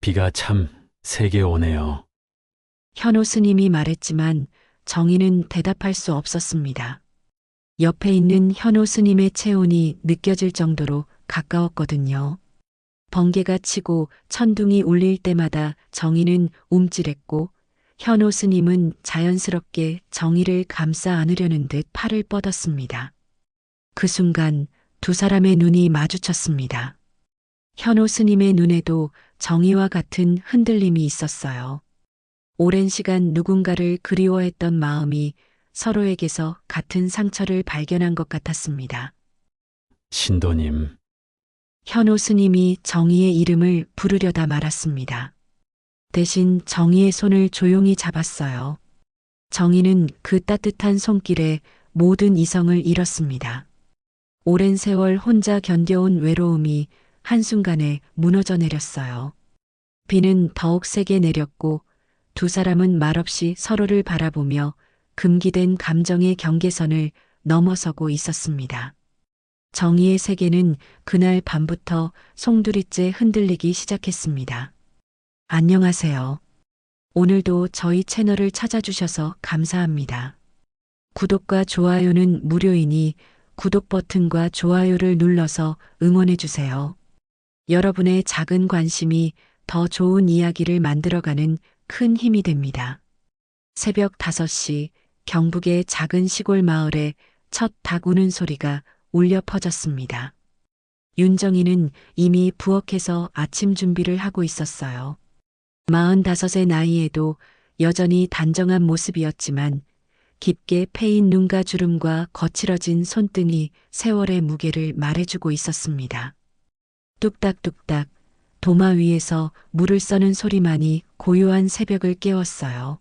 비가 참 세게 오네요. 현호 스님이 말했지만 정희는 대답할 수 없었습니다. 옆에 있는 현호 스님의 체온이 느껴질 정도로 가까웠거든요. 번개가 치고 천둥이 울릴 때마다 정희는 움찔했고 현호 스님은 자연스럽게 정희를 감싸 안으려는 듯 팔을 뻗었습니다. 그 순간 두 사람의 눈이 마주쳤습니다. 현호 스님의 눈에도 정희와 같은 흔들림이 있었어요. 오랜 시간 누군가를 그리워했던 마음이 서로에게서 같은 상처를 발견한 것 같았습니다. 신도님, 현호 스님이 정희의 이름을 부르려다 말았습니다. 대신 정희의 손을 조용히 잡았어요. 정희는 그 따뜻한 손길에 모든 이성을 잃었습니다. 오랜 세월 혼자 견뎌온 외로움이 한순간에 무너져 내렸어요. 비는 더욱 세게 내렸고 두 사람은 말없이 서로를 바라보며 금기된 감정의 경계선을 넘어서고 있었습니다. 정희의 세계는 그날 밤부터 송두리째 흔들리기 시작했습니다. 안녕하세요. 오늘도 저희 채널을 찾아주셔서 감사합니다. 구독과 좋아요는 무료이니 구독 버튼과 좋아요를 눌러서 응원해주세요. 여러분의 작은 관심이 더 좋은 이야기를 만들어가는 큰 힘이 됩니다. 새벽 5시 경북의 작은 시골 마을에 첫 닭 우는 소리가 울려 퍼졌습니다. 윤정이는 이미 부엌에서 아침 준비를 하고 있었어요. 45의 나이에도 여전히 단정한 모습이었지만 깊게 패인 눈가 주름과 거칠어진 손등이 세월의 무게를 말해주고 있었습니다. 뚝딱뚝딱 도마 위에서 물을 써는 소리만이 고요한 새벽을 깨웠어요.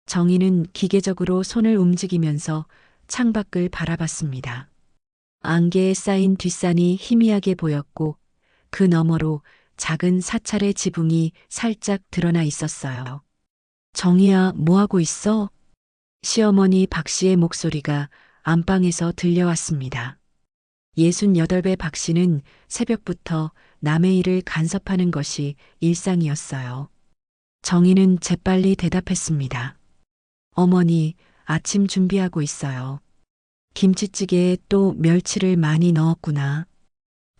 정희는 기계적으로 손을 움직이면서 창밖을 바라봤습니다. 안개에 쌓인 뒷산이 희미하게 보였고 그 너머로 작은 사찰의 지붕이 살짝 드러나 있었어요. 정희야, 뭐하고 있어? 시어머니 박 씨의 목소리가 안방에서 들려왔습니다. 68배 박 씨는 새벽부터 남의 일을 간섭하는 것이 일상이었어요. 정희는 재빨리 대답했습니다. 어머니, 아침 준비하고 있어요. 김치찌개에 또 멸치를 많이 넣었구나.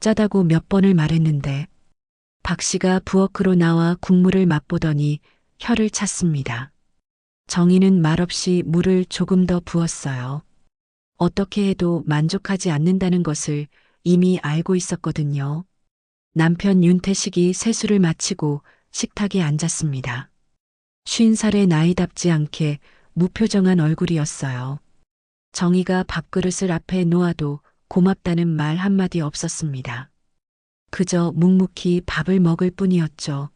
짜다고 몇 번을 말했는데. 박 씨가 부엌으로 나와 국물을 맛보더니 혀를 찼습니다. 정희는 말없이 물을 조금 더 부었어요. 어떻게 해도 만족하지 않는다는 것을 이미 알고 있었거든요. 남편 윤태식이 세수를 마치고 식탁에 앉았습니다. 50살의 나이답지 않게 무표정한 얼굴이었어요. 정희가 밥그릇을 앞에 놓아도 고맙다는 말 한마디 없었습니다. 그저 묵묵히 밥을 먹을 뿐이었죠.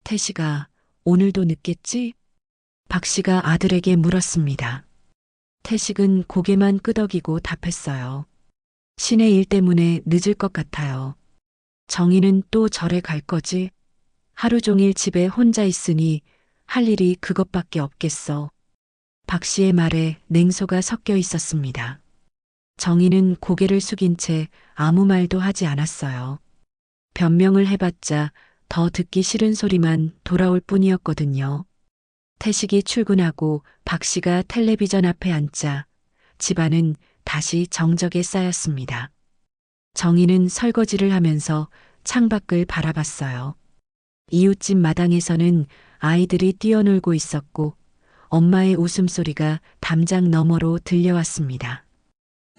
태식아, 오늘도 늦겠지? 박 씨가 아들에게 물었습니다. 태식은 고개만 끄덕이고 답했어요. 신의 일 때문에 늦을 것 같아요. 정희는 또 절에 갈 거지? 하루 종일 집에 혼자 있으니 할 일이 그것밖에 없겠어. 박 씨의 말에 냉소가 섞여 있었습니다. 정희는 고개를 숙인 채 아무 말도 하지 않았어요. 변명을 해봤자 더 듣기 싫은 소리만 돌아올 뿐이었거든요. 태식이 출근하고 박 씨가 텔레비전 앞에 앉자 집안은 다시 정적에 쌓였습니다. 정희는 설거지를 하면서 창밖을 바라봤어요. 이웃집 마당에서는 아이들이 뛰어놀고 있었고 엄마의 웃음소리가 담장 너머로 들려왔습니다.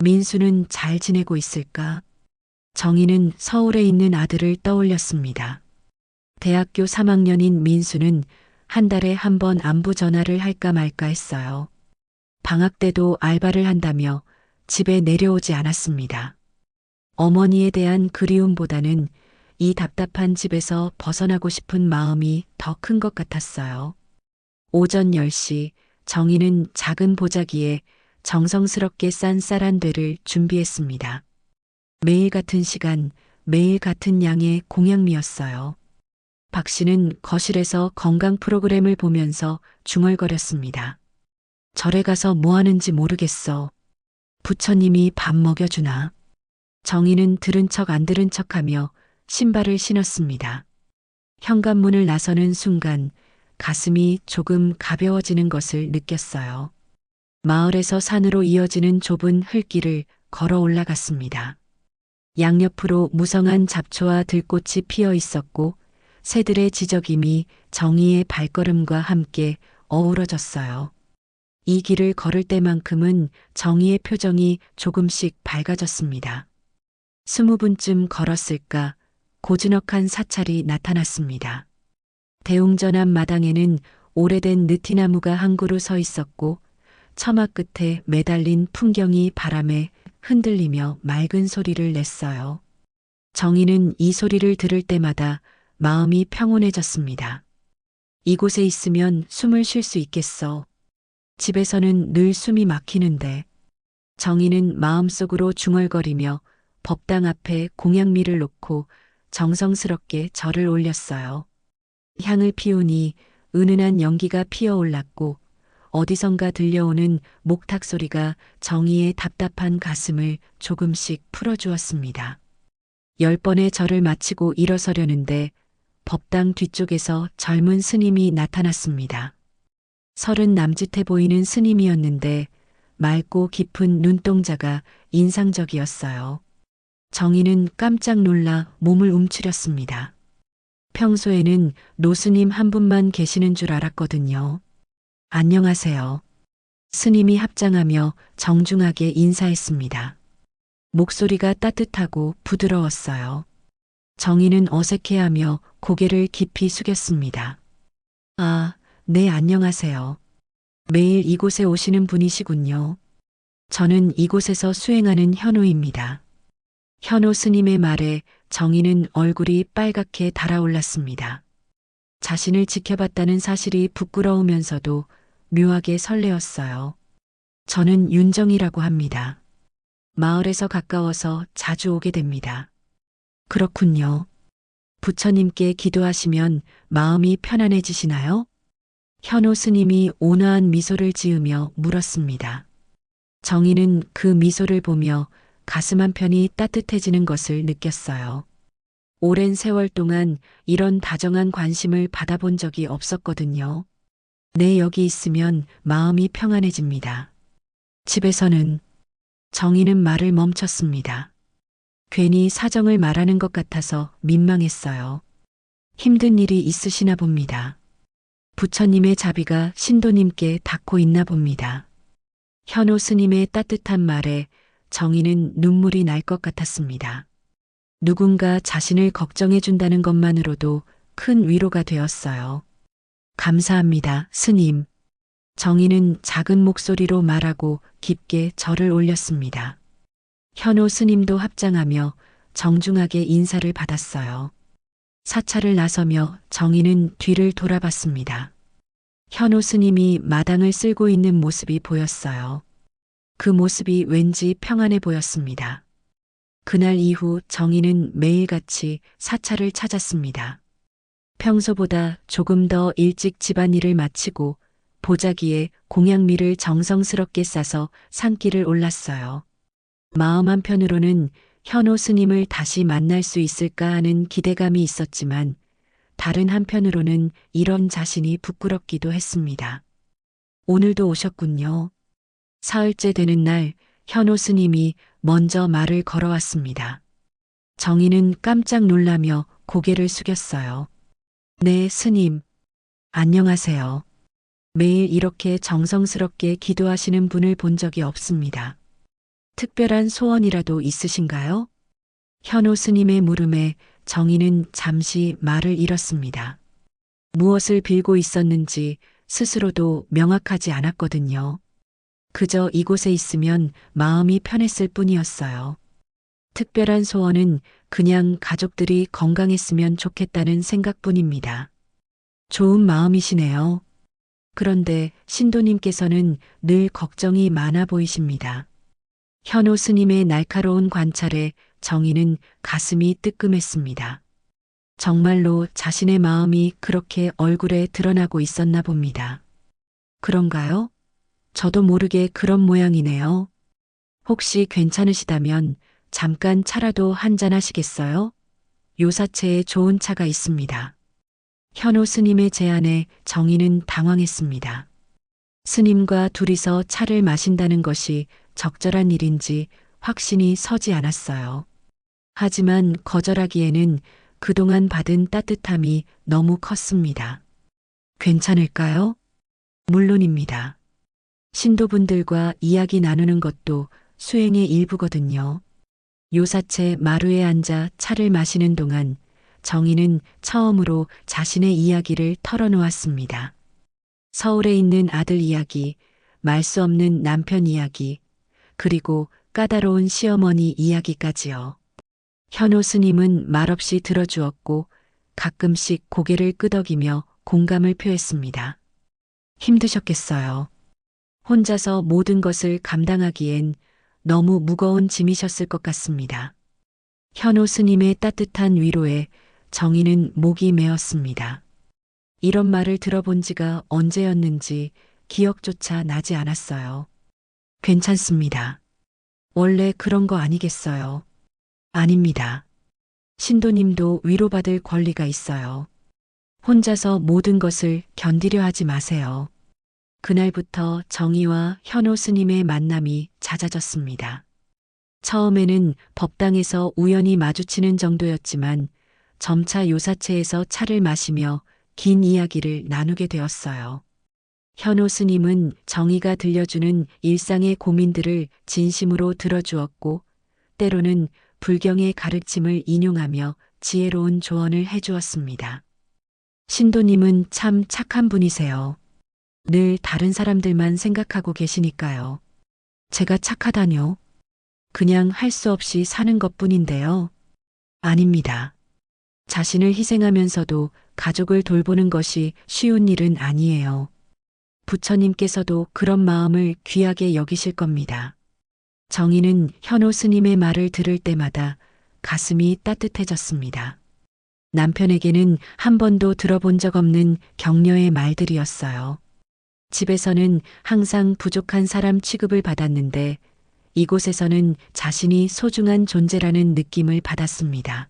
민수는 잘 지내고 있을까? 정희는 서울에 있는 아들을 떠올렸습니다. 대학교 3학년인 민수는 한 달에 한 번 안부 전화를 할까 말까 했어요. 방학 때도 알바를 한다며 집에 내려오지 않았습니다. 어머니에 대한 그리움보다는 이 답답한 집에서 벗어나고 싶은 마음이 더 큰 것 같았어요. 오전 10시 정희는 작은 보자기에 정성스럽게 싼 쌀한되를 준비했습니다. 매일 같은 시간, 매일 같은 양의 공양미였어요. 박 씨는 거실에서 건강 프로그램을 보면서 중얼거렸습니다. 절에 가서 뭐 하는지 모르겠어. 부처님이 밥 먹여주나. 정희는 들은 척 안 들은 척하며 신발을 신었습니다. 현관문을 나서는 순간 가슴이 조금 가벼워지는 것을 느꼈어요. 마을에서 산으로 이어지는 좁은 흙길을 걸어 올라갔습니다. 양옆으로 무성한 잡초와 들꽃이 피어 있었고 새들의 지저귀미 정희의 발걸음과 함께 어우러졌어요. 이 길을 걸을 때만큼은 정희의 표정이 조금씩 밝아졌습니다. 20분쯤 걸었을까 고즈넉한 사찰이 나타났습니다. 대웅전 앞 마당에는 오래된 느티나무가 한 그루 서 있었고 처마 끝에 매달린 풍경이 바람에 흔들리며 맑은 소리를 냈어요. 정희는 이 소리를 들을 때마다 마음이 평온해졌습니다. 이곳에 있으면 숨을 쉴 수 있겠어. 집에서는 늘 숨이 막히는데. 정희는 마음속으로 중얼거리며 법당 앞에 공양미를 놓고 정성스럽게 절을 올렸어요. 향을 피우니 은은한 연기가 피어올랐고 어디선가 들려오는 목탁 소리가 정희의 답답한 가슴을 조금씩 풀어주었습니다. 10번의 절을 마치고 일어서려는데 법당 뒤쪽에서 젊은 스님이 나타났습니다. 30 남짓해 보이는 스님이었는데 맑고 깊은 눈동자가 인상적이었어요. 정희는 깜짝 놀라 몸을 움츠렸습니다. 평소에는 노스님 한 분만 계시는 줄 알았거든요. 안녕하세요. 스님이 합장하며 정중하게 인사했습니다. 목소리가 따뜻하고 부드러웠어요. 정희는 어색해하며 고개를 깊이 숙였습니다. 아, 네, 안녕하세요. 매일 이곳에 오시는 분이시군요. 저는 이곳에서 수행하는 현우입니다. 현우 스님의 말에 정희는 얼굴이 빨갛게 달아올랐습니다. 자신을 지켜봤다는 사실이 부끄러우면서도 묘하게 설레었어요. 저는 윤정이라고 합니다. 마을에서 가까워서 자주 오게 됩니다. 그렇군요. 부처님께 기도하시면 마음이 편안해지시나요? 현우 스님이 온화한 미소를 지으며 물었습니다. 정희는 그 미소를 보며 가슴 한편이 따뜻해지는 것을 느꼈어요. 오랜 세월 동안 이런 다정한 관심을 받아본 적이 없었거든요. 네, 여기 있으면 마음이 평안해집니다. 집에서는 정희는 말을 멈췄습니다. 괜히 사정을 말하는 것 같아서 민망했어요. 힘든 일이 있으시나 봅니다. 부처님의 자비가 신도님께 닿고 있나 봅니다. 현우 스님의 따뜻한 말에 정희는 눈물이 날 것 같았습니다. 누군가 자신을 걱정해 준다는 것만으로도 큰 위로가 되었어요. 감사합니다, 스님. 정희는 작은 목소리로 말하고 깊게 절을 올렸습니다. 현우 스님도 합장하며 정중하게 인사를 받았어요. 사찰을 나서며 정희는 뒤를 돌아봤습니다. 현우 스님이 마당을 쓸고 있는 모습이 보였어요. 그 모습이 왠지 평안해 보였습니다. 그날 이후 정희는 매일같이 사찰을 찾았습니다. 평소보다 조금 더 일찍 집안일을 마치고 보자기에 공양미를 정성스럽게 싸서 산길을 올랐어요. 마음 한편으로는 현우 스님을 다시 만날 수 있을까 하는 기대감이 있었지만 다른 한편으로는 이런 자신이 부끄럽기도 했습니다. 오늘도 오셨군요. 사흘째 되는 날 현우 스님이 먼저 말을 걸어왔습니다. 정희는 깜짝 놀라며 고개를 숙였어요. 네, 스님. 안녕하세요. 매일 이렇게 정성스럽게 기도하시는 분을 본 적이 없습니다. 특별한 소원이라도 있으신가요? 현우 스님의 물음에 정희는 잠시 말을 잃었습니다. 무엇을 빌고 있었는지 스스로도 명확하지 않았거든요. 그저 이곳에 있으면 마음이 편했을 뿐이었어요. 특별한 소원은 그냥 가족들이 건강했으면 좋겠다는 생각뿐입니다. 좋은 마음이시네요. 그런데 신도님께서는 늘 걱정이 많아 보이십니다. 현우 스님의 날카로운 관찰에 정희는 가슴이 뜨끔했습니다. 정말로 자신의 마음이 그렇게 얼굴에 드러나고 있었나 봅니다. 그런가요? 저도 모르게 그런 모양이네요. 혹시 괜찮으시다면 잠깐 차라도 한잔 하시겠어요? 요사체에 좋은 차가 있습니다. 현호 스님의 제안에 정희는 당황했습니다. 스님과 둘이서 차를 마신다는 것이 적절한 일인지 확신이 서지 않았어요. 하지만 거절하기에는 그동안 받은 따뜻함이 너무 컸습니다. 괜찮을까요? 물론입니다. 신도분들과 이야기 나누는 것도 수행의 일부거든요. 요사체 마루에 앉아 차를 마시는 동안 정희는 처음으로 자신의 이야기를 털어놓았습니다. 서울에 있는 아들 이야기, 말 수 없는 남편 이야기, 그리고 까다로운 시어머니 이야기까지요. 현호 스님은 말없이 들어주었고 가끔씩 고개를 끄덕이며 공감을 표했습니다. 힘드셨겠어요. 혼자서 모든 것을 감당하기엔 너무 무거운 짐이셨을 것 같습니다. 현호 스님의 따뜻한 위로에 정희는 목이 메었습니다. 이런 말을 들어본 지가 언제였는지 기억조차 나지 않았어요. 괜찮습니다. 원래 그런 거 아니겠어요? 아닙니다. 신도님도 위로받을 권리가 있어요. 혼자서 모든 것을 견디려 하지 마세요. 그날부터 정희와 현호 스님의 만남이 잦아졌습니다. 처음에는 법당에서 우연히 마주치는 정도였지만 점차 요사체에서 차를 마시며 긴 이야기를 나누게 되었어요. 현호 스님은 정희가 들려주는 일상의 고민들을 진심으로 들어주었고 때로는 불경의 가르침을 인용하며 지혜로운 조언을 해주었습니다. 신도님은 참 착한 분이세요. 늘 다른 사람들만 생각하고 계시니까요. 제가 착하다뇨? 그냥 할 수 없이 사는 것뿐인데요. 아닙니다. 자신을 희생하면서도 가족을 돌보는 것이 쉬운 일은 아니에요. 부처님께서도 그런 마음을 귀하게 여기실 겁니다. 정희는 현호 스님의 말을 들을 때마다 가슴이 따뜻해졌습니다. 남편에게는 한 번도 들어본 적 없는 격려의 말들이었어요. 집에서는 항상 부족한 사람 취급을 받았는데 이곳에서는 자신이 소중한 존재라는 느낌을 받았습니다.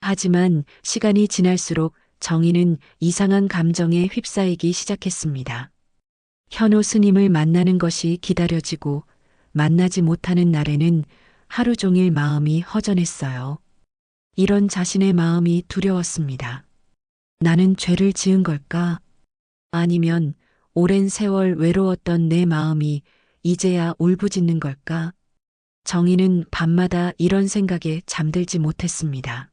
하지만 시간이 지날수록 정희는 이상한 감정에 휩싸이기 시작했습니다. 현호 스님을 만나는 것이 기다려지고 만나지 못하는 날에는 하루 종일 마음이 허전했어요. 이런 자신의 마음이 두려웠습니다. 나는 죄를 지은 걸까? 아니면 오랜 세월 외로웠던 내 마음이 이제야 울부짖는 걸까? 정희는 밤마다 이런 생각에 잠들지 못했습니다.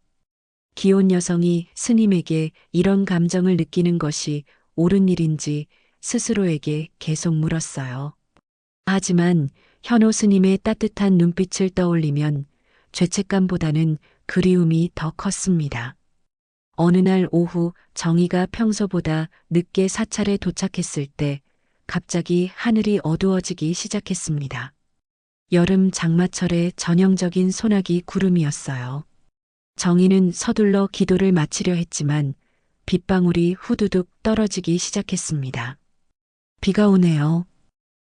기혼 여성이 스님에게 이런 감정을 느끼는 것이 옳은 일인지 스스로에게 계속 물었어요. 하지만 현호 스님의 따뜻한 눈빛을 떠올리면 죄책감보다는 그리움이 더 컸습니다. 어느 날 오후 정희가 평소보다 늦게 사찰에 도착했을 때 갑자기 하늘이 어두워지기 시작했습니다. 여름 장마철의 전형적인 소나기 구름이었어요. 정희는 서둘러 기도를 마치려 했지만 빗방울이 후두둑 떨어지기 시작했습니다. 비가 오네요.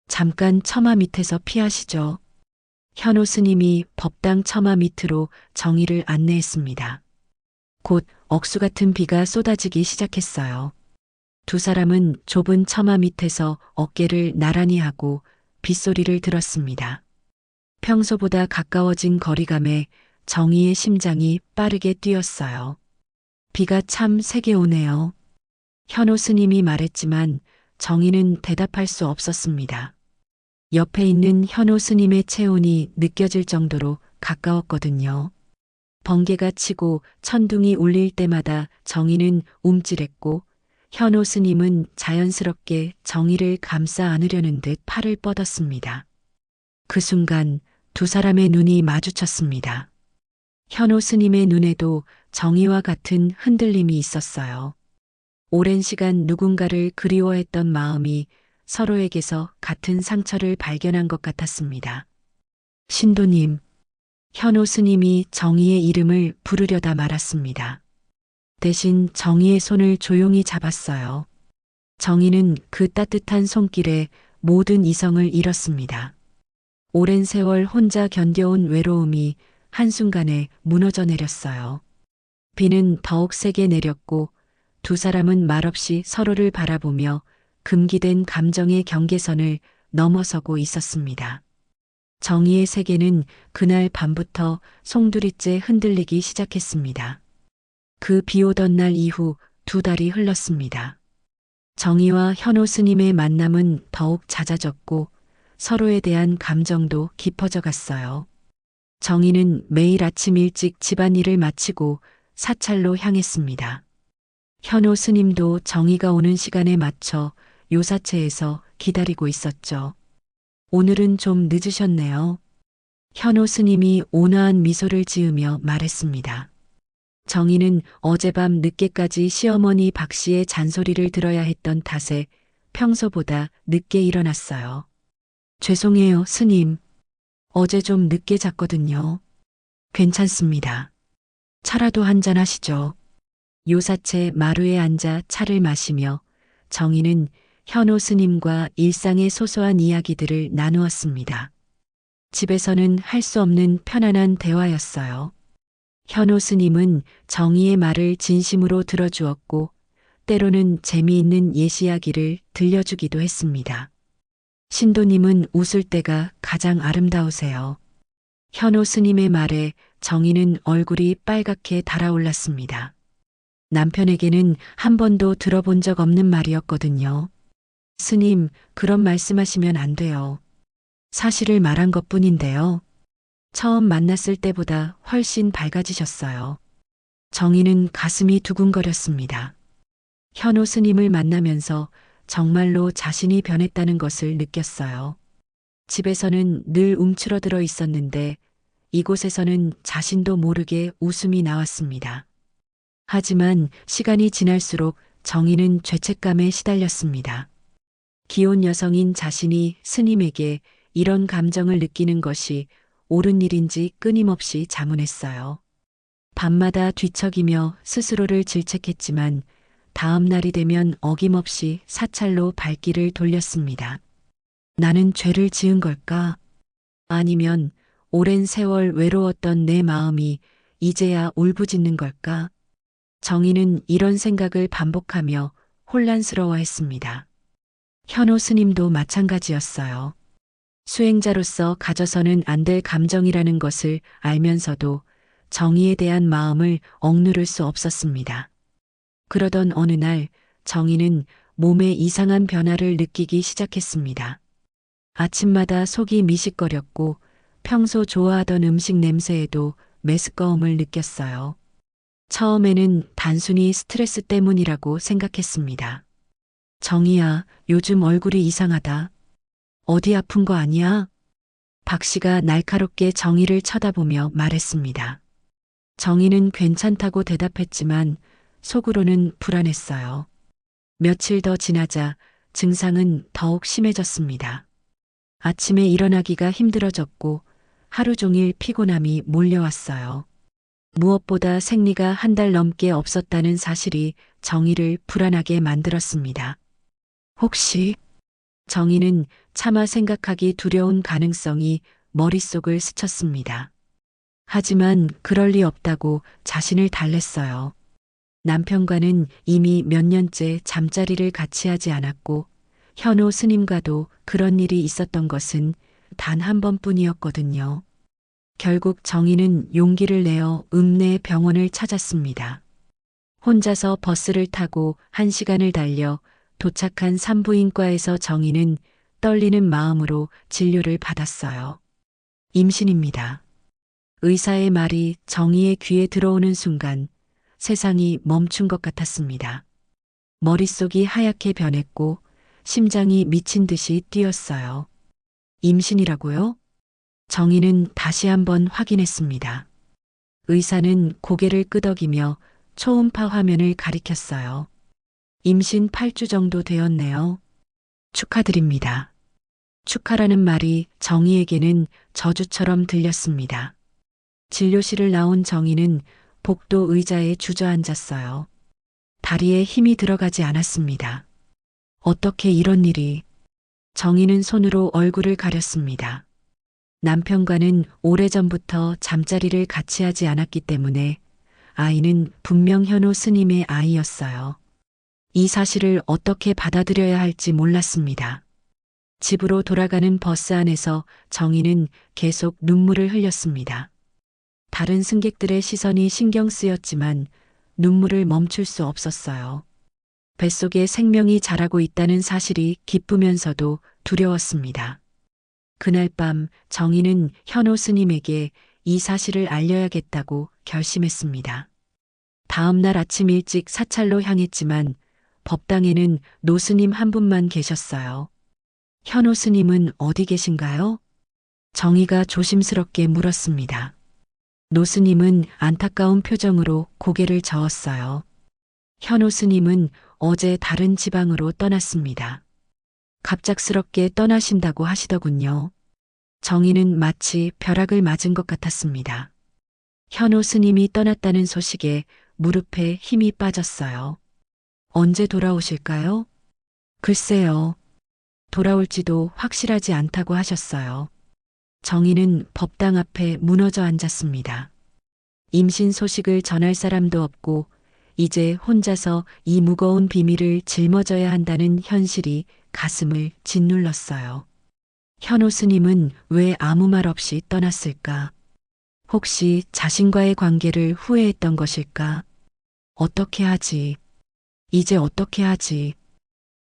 잠깐 처마 밑에서 피하시죠. 현호 스님이 법당 처마 밑으로 정희를 안내했습니다. 곧 억수 같은 비가 쏟아지기 시작했어요. 두 사람은 좁은 처마 밑에서 어깨를 나란히 하고 빗소리를 들었습니다. 평소보다 가까워진 거리감에 정희의 심장이 빠르게 뛰었어요. 비가 참 세게 오네요. 현호 스님이 말했지만 정희는 대답할 수 없었습니다. 옆에 있는 현호 스님의 체온이 느껴질 정도로 가까웠거든요. 번개가 치고 천둥이 울릴 때마다 정희는 움찔했고 현호 스님은 자연스럽게 정희를 감싸 안으려는 듯 팔을 뻗었습니다. 그 순간 두 사람의 눈이 마주쳤습니다. 현호 스님의 눈에도 정희와 같은 흔들림이 있었어요. 오랜 시간 누군가를 그리워했던 마음이 서로에게서 같은 상처를 발견한 것 같았습니다. 신도님, 현호 스님이 정희의 이름을 부르려다 말았습니다. 대신 정희의 손을 조용히 잡았어요. 정희는 그 따뜻한 손길에 모든 이성을 잃었습니다. 오랜 세월 혼자 견뎌온 외로움이 한순간에 무너져 내렸어요. 비는 더욱 세게 내렸고 두 사람은 말없이 서로를 바라보며 금기된 감정의 경계선을 넘어서고 있었습니다. 정희의 세계는 그날 밤부터 송두리째 흔들리기 시작했습니다. 그 비오던 날 이후 2달이 흘렀습니다. 정희와 현호 스님의 만남은 더욱 잦아졌고 서로에 대한 감정도 깊어져 갔어요. 정희는 매일 아침 일찍 집안일을 마치고 사찰로 향했습니다. 현호 스님도 정희가 오는 시간에 맞춰 요사체에서 기다리고 있었죠. 오늘은 좀 늦으셨네요. 현호 스님이 온화한 미소를 지으며 말했습니다. 정희는 어젯밤 늦게까지 시어머니 박 씨의 잔소리를 들어야 했던 탓에 평소보다 늦게 일어났어요. 죄송해요, 스님. 어제 좀 늦게 잤거든요. 괜찮습니다. 차라도 한잔 하시죠. 요사체 마루에 앉아 차를 마시며 정희는 현호 스님과 일상의 소소한 이야기들을 나누었습니다. 집에서는 할 수 없는 편안한 대화였어요. 현호 스님은 정희의 말을 진심으로 들어주었고 때로는 재미있는 예시이야기를 들려주기도 했습니다. 신도님은 웃을 때가 가장 아름다우세요. 현호 스님의 말에 정희는 얼굴이 빨갛게 달아올랐습니다. 남편에게는 한 번도 들어본 적 없는 말이었거든요. 스님, 그런 말씀하시면 안 돼요. 사실을 말한 것뿐인데요. 처음 만났을 때보다 훨씬 밝아지셨어요. 정희는 가슴이 두근거렸습니다. 현호 스님을 만나면서 정말로 자신이 변했다는 것을 느꼈어요. 집에서는 늘 움츠러들어 있었는데 이곳에서는 자신도 모르게 웃음이 나왔습니다. 하지만 시간이 지날수록 정희는 죄책감에 시달렸습니다. 기혼 여성인 자신이 스님에게 이런 감정을 느끼는 것이 옳은 일인지 끊임없이 자문했어요. 밤마다 뒤척이며 스스로를 질책했지만 다음 날이 되면 어김없이 사찰로 발길을 돌렸습니다. 나는 죄를 지은 걸까? 아니면 오랜 세월 외로웠던 내 마음이 이제야 울부짖는 걸까? 정희는 이런 생각을 반복하며 혼란스러워했습니다. 현호 스님도 마찬가지였어요. 수행자로서 가져서는 안 될 감정이라는 것을 알면서도 정희에 대한 마음을 억누를 수 없었습니다. 그러던 어느 날 정희는 몸에 이상한 변화를 느끼기 시작했습니다. 아침마다 속이 미식거렸고 평소 좋아하던 음식 냄새에도 메스꺼움을 느꼈어요. 처음에는 단순히 스트레스 때문이라고 생각했습니다. 정희야, 요즘 얼굴이 이상하다. 어디 아픈 거 아니야? 박 씨가 날카롭게 정희를 쳐다보며 말했습니다. 정희는 괜찮다고 대답했지만 속으로는 불안했어요. 며칠 더 지나자 증상은 더욱 심해졌습니다. 아침에 일어나기가 힘들어졌고 하루 종일 피곤함이 몰려왔어요. 무엇보다 생리가 1달 넘게 없었다는 사실이 정희를 불안하게 만들었습니다. 혹시 정희는 차마 생각하기 두려운 가능성이 머릿속을 스쳤습니다. 하지만 그럴 리 없다고 자신을 달랬어요. 남편과는 이미 몇 년째 잠자리를 같이 하지 않았고 현호 스님과도 그런 일이 있었던 것은 단 한 번뿐이었거든요. 결국 정희는 용기를 내어 읍내 병원을 찾았습니다. 혼자서 버스를 타고 1시간을 달려 도착한 산부인과에서 정희는 떨리는 마음으로 진료를 받았어요. 임신입니다. 의사의 말이 정희의 귀에 들어오는 순간 세상이 멈춘 것 같았습니다. 머릿속이 하얗게 변했고 심장이 미친 듯이 뛰었어요. 임신이라고요? 정희는 다시 한번 확인했습니다. 의사는 고개를 끄덕이며 초음파 화면을 가리켰어요. 임신 8주 정도 되었네요. 축하드립니다. 축하라는 말이 정희에게는 저주처럼 들렸습니다. 진료실을 나온 정희는 복도 의자에 주저앉았어요. 다리에 힘이 들어가지 않았습니다. 어떻게 이런 일이? 정희는 손으로 얼굴을 가렸습니다. 남편과는 오래전부터 잠자리를 같이 하지 않았기 때문에 아이는 분명 현호 스님의 아이였어요. 이 사실을 어떻게 받아들여야 할지 몰랐습니다. 집으로 돌아가는 버스 안에서 정희는 계속 눈물을 흘렸습니다. 다른 승객들의 시선이 신경 쓰였지만 눈물을 멈출 수 없었어요. 뱃속에 생명이 자라고 있다는 사실이 기쁘면서도 두려웠습니다. 그날 밤 정희는 현호 스님에게 이 사실을 알려야겠다고 결심했습니다. 다음 날 아침 일찍 사찰로 향했지만 법당에는 노스님 한 분만 계셨어요. 현호 스님은 어디 계신가요? 정희가 조심스럽게 물었습니다. 노스님은 안타까운 표정으로 고개를 저었어요. 현호 스님은 어제 다른 지방으로 떠났습니다. 갑작스럽게 떠나신다고 하시더군요. 정희는 마치 벼락을 맞은 것 같았습니다. 현호 스님이 떠났다는 소식에 무릎에 힘이 빠졌어요. 언제 돌아오실까요? 글쎄요. 돌아올지도 확실하지 않다고 하셨어요. 정희는 법당 앞에 무너져 앉았습니다. 임신 소식을 전할 사람도 없고 이제 혼자서 이 무거운 비밀을 짊어져야 한다는 현실이 가슴을 짓눌렀어요. 현호 스님은 왜 아무 말 없이 떠났을까? 혹시 자신과의 관계를 후회했던 것일까? 어떻게 하지? 이제 어떻게 하지?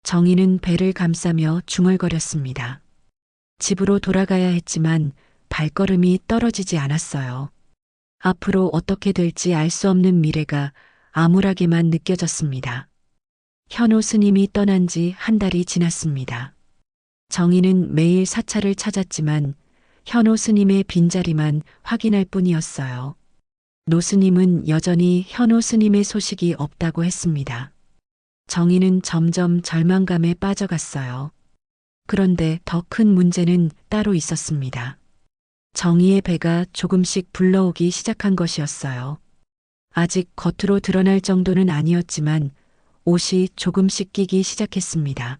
정희는 배를 감싸며 중얼거렸습니다. 집으로 돌아가야 했지만 발걸음이 떨어지지 않았어요. 앞으로 어떻게 될지 알 수 없는 미래가 암울하게만 느껴졌습니다. 현호 스님이 떠난 지 한 달이 지났습니다. 정희는 매일 사찰을 찾았지만 현호 스님의 빈자리만 확인할 뿐이었어요. 노 스님은 여전히 현호 스님의 소식이 없다고 했습니다. 정희는 점점 절망감에 빠져갔어요. 그런데 더 큰 문제는 따로 있었습니다. 정희의 배가 조금씩 불러오기 시작한 것이었어요. 아직 겉으로 드러날 정도는 아니었지만 옷이 조금씩 끼기 시작했습니다.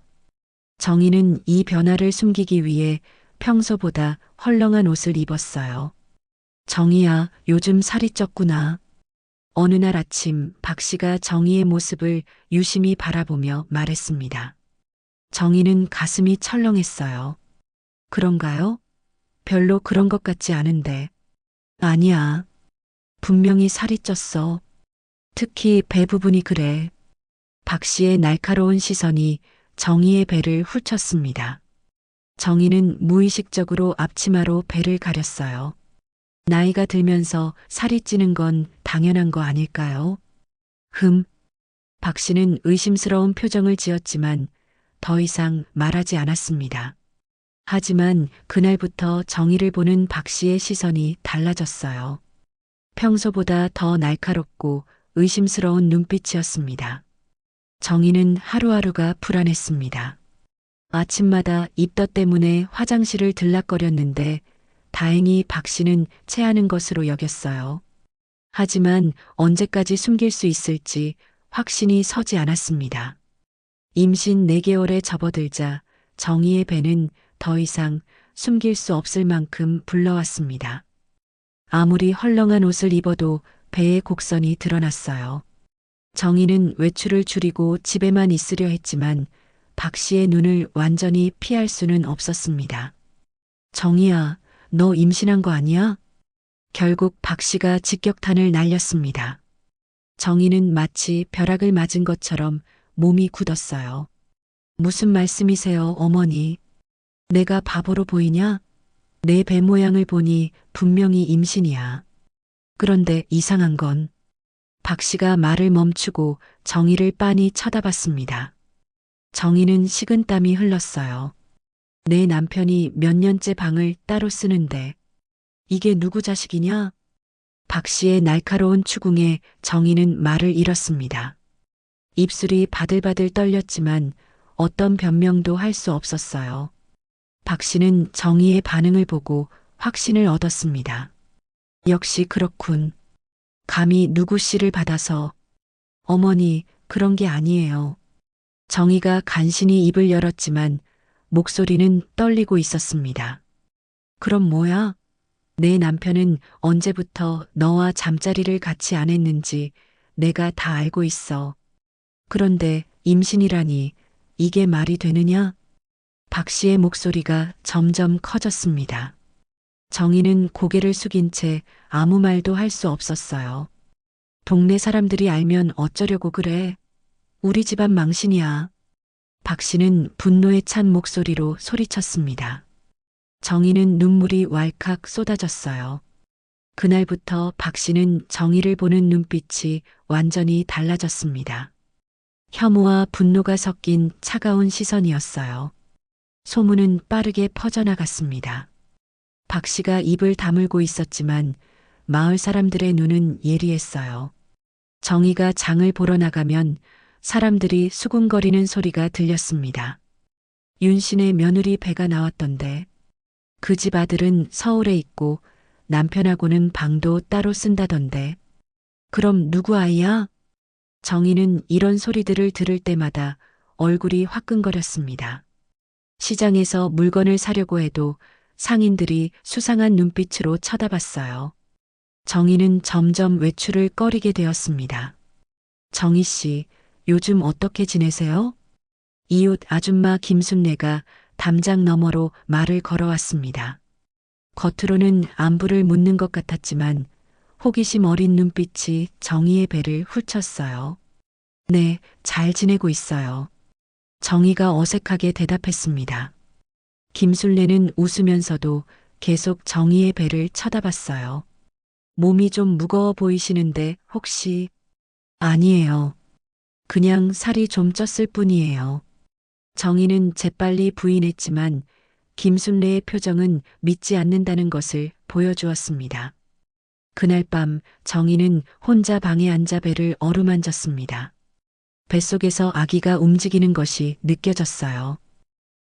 정희는 이 변화를 숨기기 위해 평소보다 헐렁한 옷을 입었어요. 정희야, 요즘 살이 쪘구나. 어느 날 아침 박 씨가 정희의 모습을 유심히 바라보며 말했습니다. 정희는 가슴이 철렁했어요. 그런가요? 별로 그런 것 같지 않은데. 아니야. 분명히 살이 쪘어. 특히 배 부분이 그래. 박 씨의 날카로운 시선이 정희의 배를 훑쳤습니다. 정희는 무의식적으로 앞치마로 배를 가렸어요. 나이가 들면서 살이 찌는 건 당연한 거 아닐까요? 박 씨는 의심스러운 표정을 지었지만 더 이상 말하지 않았습니다. 하지만 그날부터 정희를 보는 박 씨의 시선이 달라졌어요. 평소보다 더 날카롭고 의심스러운 눈빛이었습니다. 정희는 하루하루가 불안했습니다. 아침마다 입덧 때문에 화장실을 들락거렸는데 다행히 박 씨는 체하는 것으로 여겼어요. 하지만 언제까지 숨길 수 있을지 확신이 서지 않았습니다. 임신 4개월에 접어들자 정희의 배는 더 이상 숨길 수 없을 만큼 불러왔습니다. 아무리 헐렁한 옷을 입어도 배의 곡선이 드러났어요. 정희는 외출을 줄이고 집에만 있으려 했지만 박 씨의 눈을 완전히 피할 수는 없었습니다. 정희야, 너 임신한 거 아니야? 결국 박 씨가 직격탄을 날렸습니다. 정희는 마치 벼락을 맞은 것처럼 몸이 굳었어요. 무슨 말씀이세요, 어머니? 내가 바보로 보이냐? 내 배 모양을 보니 분명히 임신이야. 그런데 이상한 건 박 씨가 말을 멈추고 정희를 빤히 쳐다봤습니다. 정희는 식은땀이 흘렀어요. 내 남편이 몇 년째 방을 따로 쓰는데 이게 누구 자식이냐? 박 씨의 날카로운 추궁에 정희는 말을 잃었습니다. 입술이 바들바들 떨렸지만 어떤 변명도 할 수 없었어요. 박 씨는 정희의 반응을 보고 확신을 얻었습니다. 역시 그렇군. 감히 누구 씨를 받아서. 어머니, 그런 게 아니에요. 정희가 간신히 입을 열었지만 목소리는 떨리고 있었습니다. 그럼 뭐야? 내 남편은 언제부터 너와 잠자리를 같이 안 했는지 내가 다 알고 있어. 그런데 임신이라니 이게 말이 되느냐? 박 씨의 목소리가 점점 커졌습니다. 정희는 고개를 숙인 채 아무 말도 할 수 없었어요. 동네 사람들이 알면 어쩌려고 그래? 우리 집안 망신이야. 박 씨는 분노에 찬 목소리로 소리쳤습니다. 정희는 눈물이 왈칵 쏟아졌어요. 그날부터 박 씨는 정희를 보는 눈빛이 완전히 달라졌습니다. 혐오와 분노가 섞인 차가운 시선이었어요. 소문은 빠르게 퍼져나갔습니다. 박 씨가 입을 다물고 있었지만 마을 사람들의 눈은 예리했어요. 정희가 장을 보러 나가면 사람들이 수군거리는 소리가 들렸습니다. 윤신의 며느리 배가 나왔던데 그 집 아들은 서울에 있고 남편하고는 방도 따로 쓴다던데 그럼 누구 아이야? 정희는 이런 소리들을 들을 때마다 얼굴이 화끈거렸습니다. 시장에서 물건을 사려고 해도 상인들이 수상한 눈빛으로 쳐다봤어요. 정희는 점점 외출을 꺼리게 되었습니다. 정희 씨, 요즘 어떻게 지내세요? 이웃 아줌마 김순례가 담장 너머로 말을 걸어왔습니다. 겉으로는 안부를 묻는 것 같았지만 호기심 어린 눈빛이 정희의 배를 훑쳤어요. 네, 잘 지내고 있어요. 정희가 어색하게 대답했습니다. 김순례는 웃으면서도 계속 정희의 배를 쳐다봤어요. 몸이 좀 무거워 보이시는데 혹시... 아니에요. 그냥 살이 좀 쪘을 뿐이에요. 정희는 재빨리 부인했지만 김순례의 표정은 믿지 않는다는 것을 보여주었습니다. 그날 밤 정희는 혼자 방에 앉아 배를 어루만졌습니다. 뱃속에서 아기가 움직이는 것이 느껴졌어요.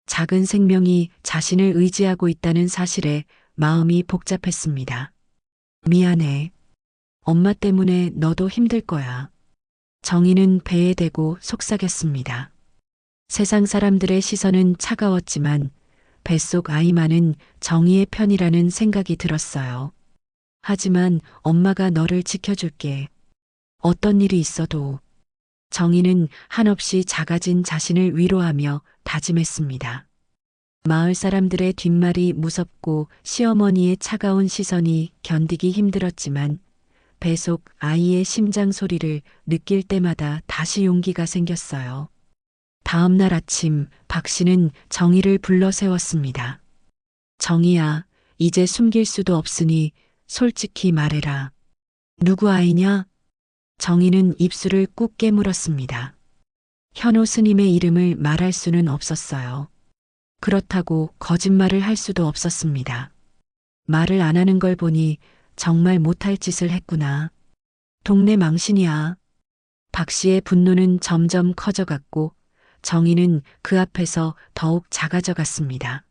작은 생명이 자신을 의지하고 있다는 사실에 마음이 복잡했습니다. 미안해. 엄마 때문에 너도 힘들 거야. 정희는 배에 대고 속삭였습니다. 세상 사람들의 시선은 차가웠지만 뱃속 아이만은 정희의 편이라는 생각이 들었어요. 하지만 엄마가 너를 지켜줄게. 어떤 일이 있어도. 정희는 한없이 작아진 자신을 위로하며 다짐했습니다. 마을 사람들의 뒷말이 무섭고 시어머니의 차가운 시선이 견디기 힘들었지만 뱃속 아이의 심장 소리를 느낄 때마다 다시 용기가 생겼어요. 다음 날 아침 박 씨는 정희를 불러 세웠습니다. 정희야, 이제 숨길 수도 없으니 솔직히 말해라. 누구 아이냐? 정희는 입술을 꾹 깨물었습니다. 현호 스님의 이름을 말할 수는 없었어요. 그렇다고 거짓말을 할 수도 없었습니다. 말을 안 하는 걸 보니 정말 못할 짓을 했구나. 동네 망신이야. 박 씨의 분노는 점점 커져갔고 정희는 그 앞에서 더욱 작아져 갔습니다.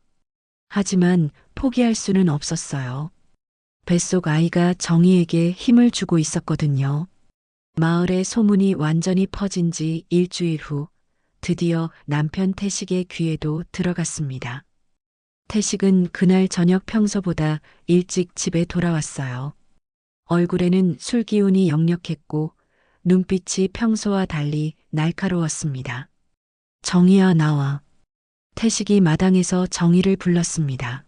하지만 포기할 수는 없었어요. 뱃속 아이가 정희에게 힘을 주고 있었거든요. 마을의 소문이 완전히 퍼진 지 일주일 후 드디어 남편 태식의 귀에도 들어갔습니다. 태식은 그날 저녁 평소보다 일찍 집에 돌아왔어요. 얼굴에는 술 기운이 역력했고 눈빛이 평소와 달리 날카로웠습니다. 정희야, 나와. 태식이 마당에서 정희를 불렀습니다.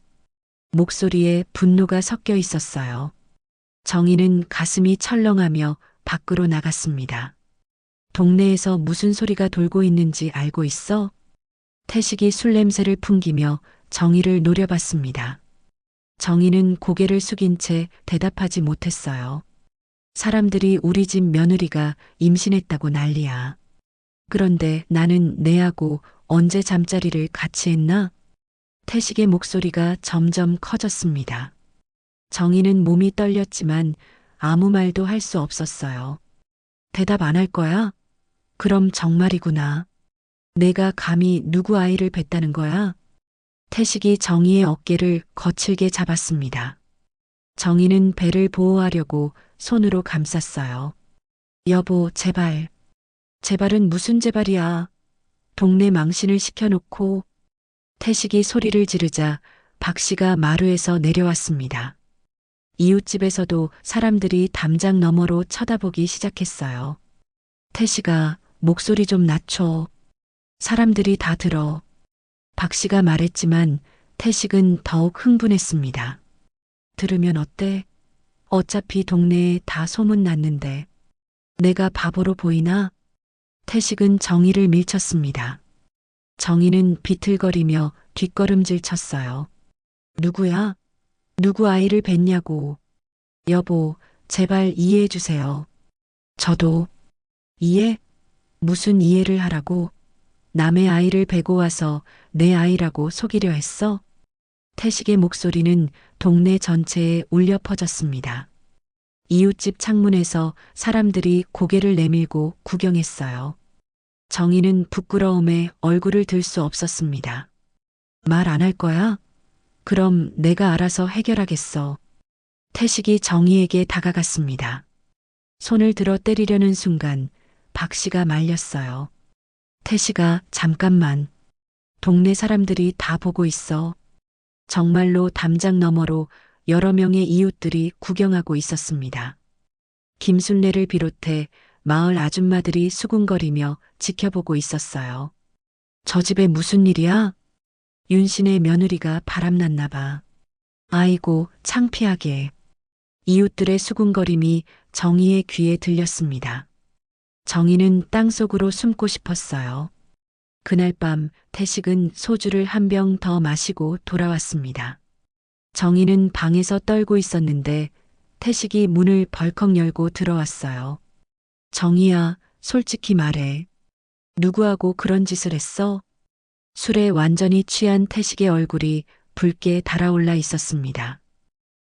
목소리에 분노가 섞여 있었어요. 정희는 가슴이 철렁하며 밖으로 나갔습니다. 동네에서 무슨 소리가 돌고 있는지 알고 있어? 태식이 술 냄새를 풍기며 정희를 노려봤습니다. 정희는 고개를 숙인 채 대답하지 못했어요. 사람들이 우리 집 며느리가 임신했다고 난리야. 그런데 나는 내하고 언제 잠자리를 같이 했나? 태식의 목소리가 점점 커졌습니다. 정희는 몸이 떨렸지만 아무 말도 할 수 없었어요. 대답 안 할 거야? 그럼 정말이구나. 내가 감히 누구 아이를 뵀다는 거야? 태식이 정희의 어깨를 거칠게 잡았습니다. 정희는 배를 보호하려고 손으로 감쌌어요. 여보, 제발. 제발은 무슨 제발이야. 동네 망신을 시켜놓고. 태식이 소리를 지르자 박 씨가 마루에서 내려왔습니다. 이웃집에서도 사람들이 담장 너머로 쳐다보기 시작했어요. 태식아, 목소리 좀 낮춰. 사람들이 다 들어. 박 씨가 말했지만 태식은 더욱 흥분했습니다. 들으면 어때? 어차피 동네에 다 소문났는데. 내가 바보로 보이나? 태식은 정희를 밀쳤습니다. 정희는 비틀거리며 뒷걸음질 쳤어요. 누구야? 누구 아이를 뵀냐고. 여보, 제발 이해해 주세요. 저도 이해? 무슨 이해를 하라고? 남의 아이를 베고 와서 내 아이라고 속이려 했어? 태식의 목소리는 동네 전체에 울려 퍼졌습니다. 이웃집 창문에서 사람들이 고개를 내밀고 구경했어요. 정희는 부끄러움에 얼굴을 들 수 없었습니다. 말 안 할 거야? 그럼 내가 알아서 해결하겠어. 태식이 정희에게 다가갔습니다. 손을 들어 때리려는 순간 박 씨가 말렸어요. 태식아, 잠깐만. 동네 사람들이 다 보고 있어. 정말로 담장 너머로 여러 명의 이웃들이 구경하고 있었습니다. 김순례를 비롯해 마을 아줌마들이 수군거리며 지켜보고 있었어요. 저 집에 무슨 일이야? 윤신의 며느리가 바람났나 봐. 아이고, 창피하게. 이웃들의 수군거림이 정희의 귀에 들렸습니다. 정희는 땅속으로 숨고 싶었어요. 그날 밤 태식은 소주를 한 병 더 마시고 돌아왔습니다. 정희는 방에서 떨고 있었는데 태식이 문을 벌컥 열고 들어왔어요. 정희야, 솔직히 말해. 누구하고 그런 짓을 했어? 술에 완전히 취한 태식의 얼굴이 붉게 달아올라 있었습니다.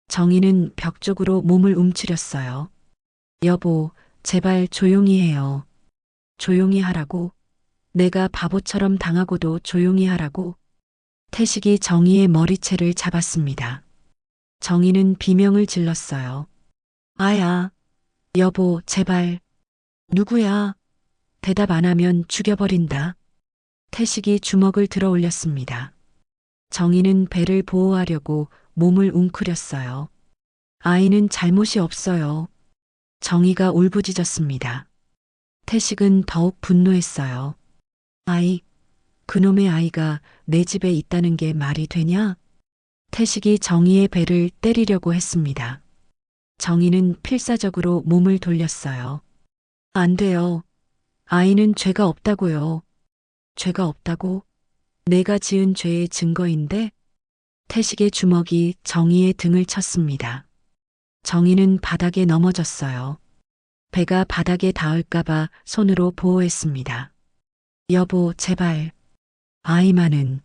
정희는 벽 쪽으로 몸을 움츠렸어요. 여보, 제발 조용히 해요. 조용히 하라고? 내가 바보처럼 당하고도 조용히 하라고? 태식이 정희의 머리채를 잡았습니다. 정희는 비명을 질렀어요. 아야, 여보, 제발. 누구야? 대답 안 하면 죽여버린다. 태식이 주먹을 들어 올렸습니다. 정희는 배를 보호하려고 몸을 웅크렸어요. 아이는 잘못이 없어요. 정희가 울부짖었습니다. 태식은 더욱 분노했어요. 아이, 그놈의 아이가 내 집에 있다는 게 말이 되냐? 태식이 정희의 배를 때리려고 했습니다. 정희는 필사적으로 몸을 돌렸어요. 안 돼요. 아이는 죄가 없다고요. 죄가 없다고? 내가 지은 죄의 증거인데? 태식의 주먹이 정희의 등을 쳤습니다. 정희는 바닥에 넘어졌어요. 배가 바닥에 닿을까봐 손으로 보호했습니다. 여보, 제발. 아이만은.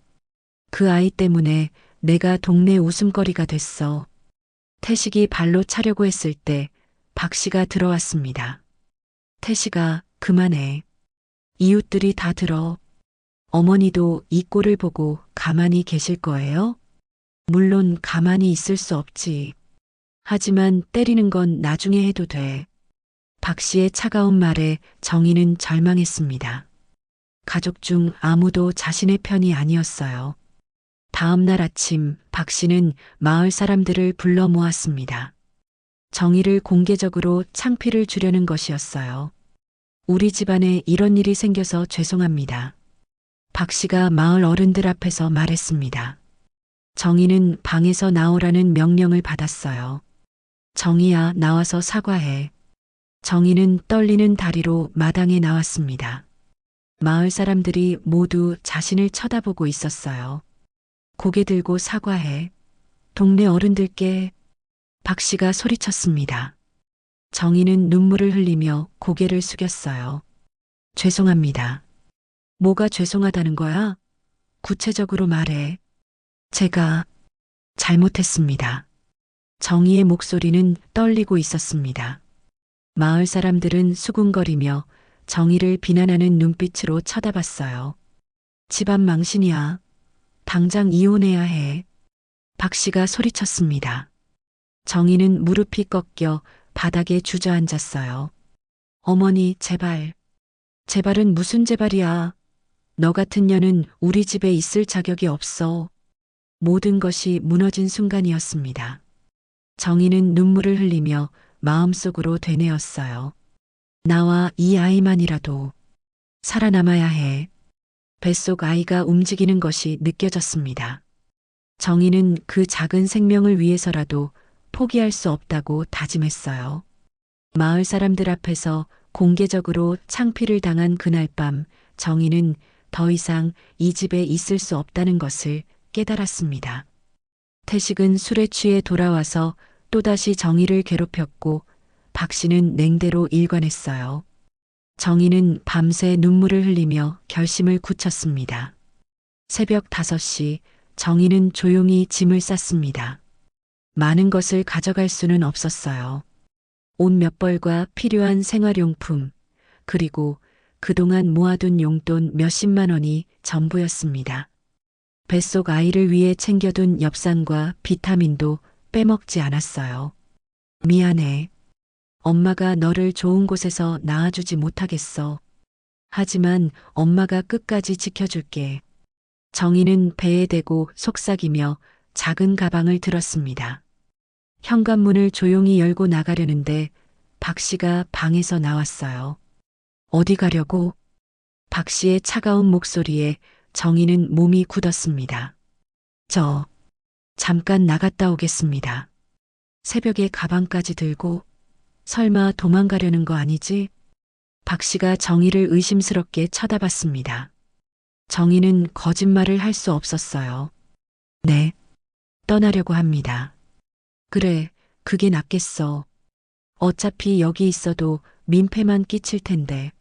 그 아이 때문에 내가 동네 웃음거리가 됐어. 태식이 발로 차려고 했을 때 박 씨가 들어왔습니다. 태식아, 그만해. 이웃들이 다 들어. 어머니도 이 꼴을 보고 가만히 계실 거예요? 물론 가만히 있을 수 없지. 하지만 때리는 건 나중에 해도 돼. 박 씨의 차가운 말에 정희는 절망했습니다. 가족 중 아무도 자신의 편이 아니었어요. 다음 날 아침 박 씨는 마을 사람들을 불러 모았습니다. 정희를 공개적으로 창피를 주려는 것이었어요. 우리 집안에 이런 일이 생겨서 죄송합니다. 박 씨가 마을 어른들 앞에서 말했습니다. 정희는 방에서 나오라는 명령을 받았어요. 정희야, 나와서 사과해. 정희는 떨리는 다리로 마당에 나왔습니다. 마을 사람들이 모두 자신을 쳐다보고 있었어요. 고개 들고 사과해. 동네 어른들께. 박 씨가 소리쳤습니다. 정희는 눈물을 흘리며 고개를 숙였어요. 죄송합니다. 뭐가 죄송하다는 거야? 구체적으로 말해. 제가 잘못했습니다. 정희의 목소리는 떨리고 있었습니다. 마을 사람들은 수군거리며 정희를 비난하는 눈빛으로 쳐다봤어요. 집안 망신이야. 당장 이혼해야 해. 박 씨가 소리쳤습니다. 정희는 무릎이 꺾여 바닥에 주저앉았어요. 어머니, 제발. 제발은 무슨 제발이야. 너 같은 년은 우리 집에 있을 자격이 없어. 모든 것이 무너진 순간이었습니다. 정희는 눈물을 흘리며 마음속으로 되뇌었어요. 나와 이 아이만이라도 살아남아야 해. 뱃속 아이가 움직이는 것이 느껴졌습니다. 정희는 그 작은 생명을 위해서라도 포기할 수 없다고 다짐했어요. 마을 사람들 앞에서 공개적으로 창피를 당한 그날 밤, 정희는 더 이상 이 집에 있을 수 없다는 것을 깨달았습니다. 태식은 술에 취해 돌아와서 또다시 정희를 괴롭혔고 박 씨는 냉대로 일관했어요. 정희는 밤새 눈물을 흘리며 결심을 굳혔습니다. 새벽 5시 정희는 조용히 짐을 쌌습니다. 많은 것을 가져갈 수는 없었어요. 옷 몇 벌과 필요한 생활용품, 그리고 그동안 모아둔 용돈 몇십만 원이 전부였습니다. 뱃속 아이를 위해 챙겨둔 엽산과 비타민도 빼먹지 않았어요. 미안해. 엄마가 너를 좋은 곳에서 낳아주지 못하겠어. 하지만 엄마가 끝까지 지켜줄게. 정희는 배에 대고 속삭이며 작은 가방을 들었습니다. 현관문을 조용히 열고 나가려는데 박 씨가 방에서 나왔어요. 어디 가려고? 박 씨의 차가운 목소리에 정희는 몸이 굳었습니다. 잠깐 나갔다 오겠습니다. 새벽에 가방까지 들고 설마 도망가려는 거 아니지? 박 씨가 정희를 의심스럽게 쳐다봤습니다. 정희는 거짓말을 할 수 없었어요. 네, 떠나려고 합니다. 그래, 그게 낫겠어. 어차피 여기 있어도 민폐만 끼칠 텐데.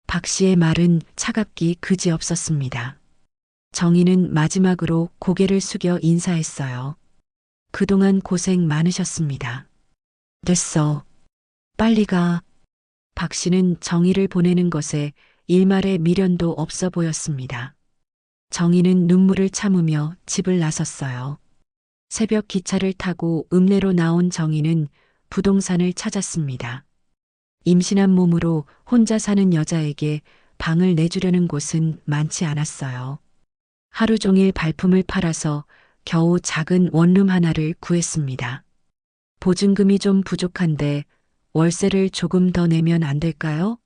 박 씨의 말은 차갑기 그지없었습니다. 정희는 마지막으로 고개를 숙여 인사했어요. 그동안 고생 많으셨습니다. 됐어. 빨리 가. 박 씨는 정희를 보내는 것에 일말의 미련도 없어 보였습니다. 정희는 눈물을 참으며 집을 나섰어요. 새벽 기차를 타고 읍내로 나온 정희는 부동산을 찾았습니다. 임신한 몸으로 혼자 사는 여자에게 방을 내주려는 곳은 많지 않았어요. 하루 종일 발품을 팔아서 겨우 작은 원룸 하나를 구했습니다. 보증금이 좀 부족한데 월세를 조금 더 내면 안 될까요?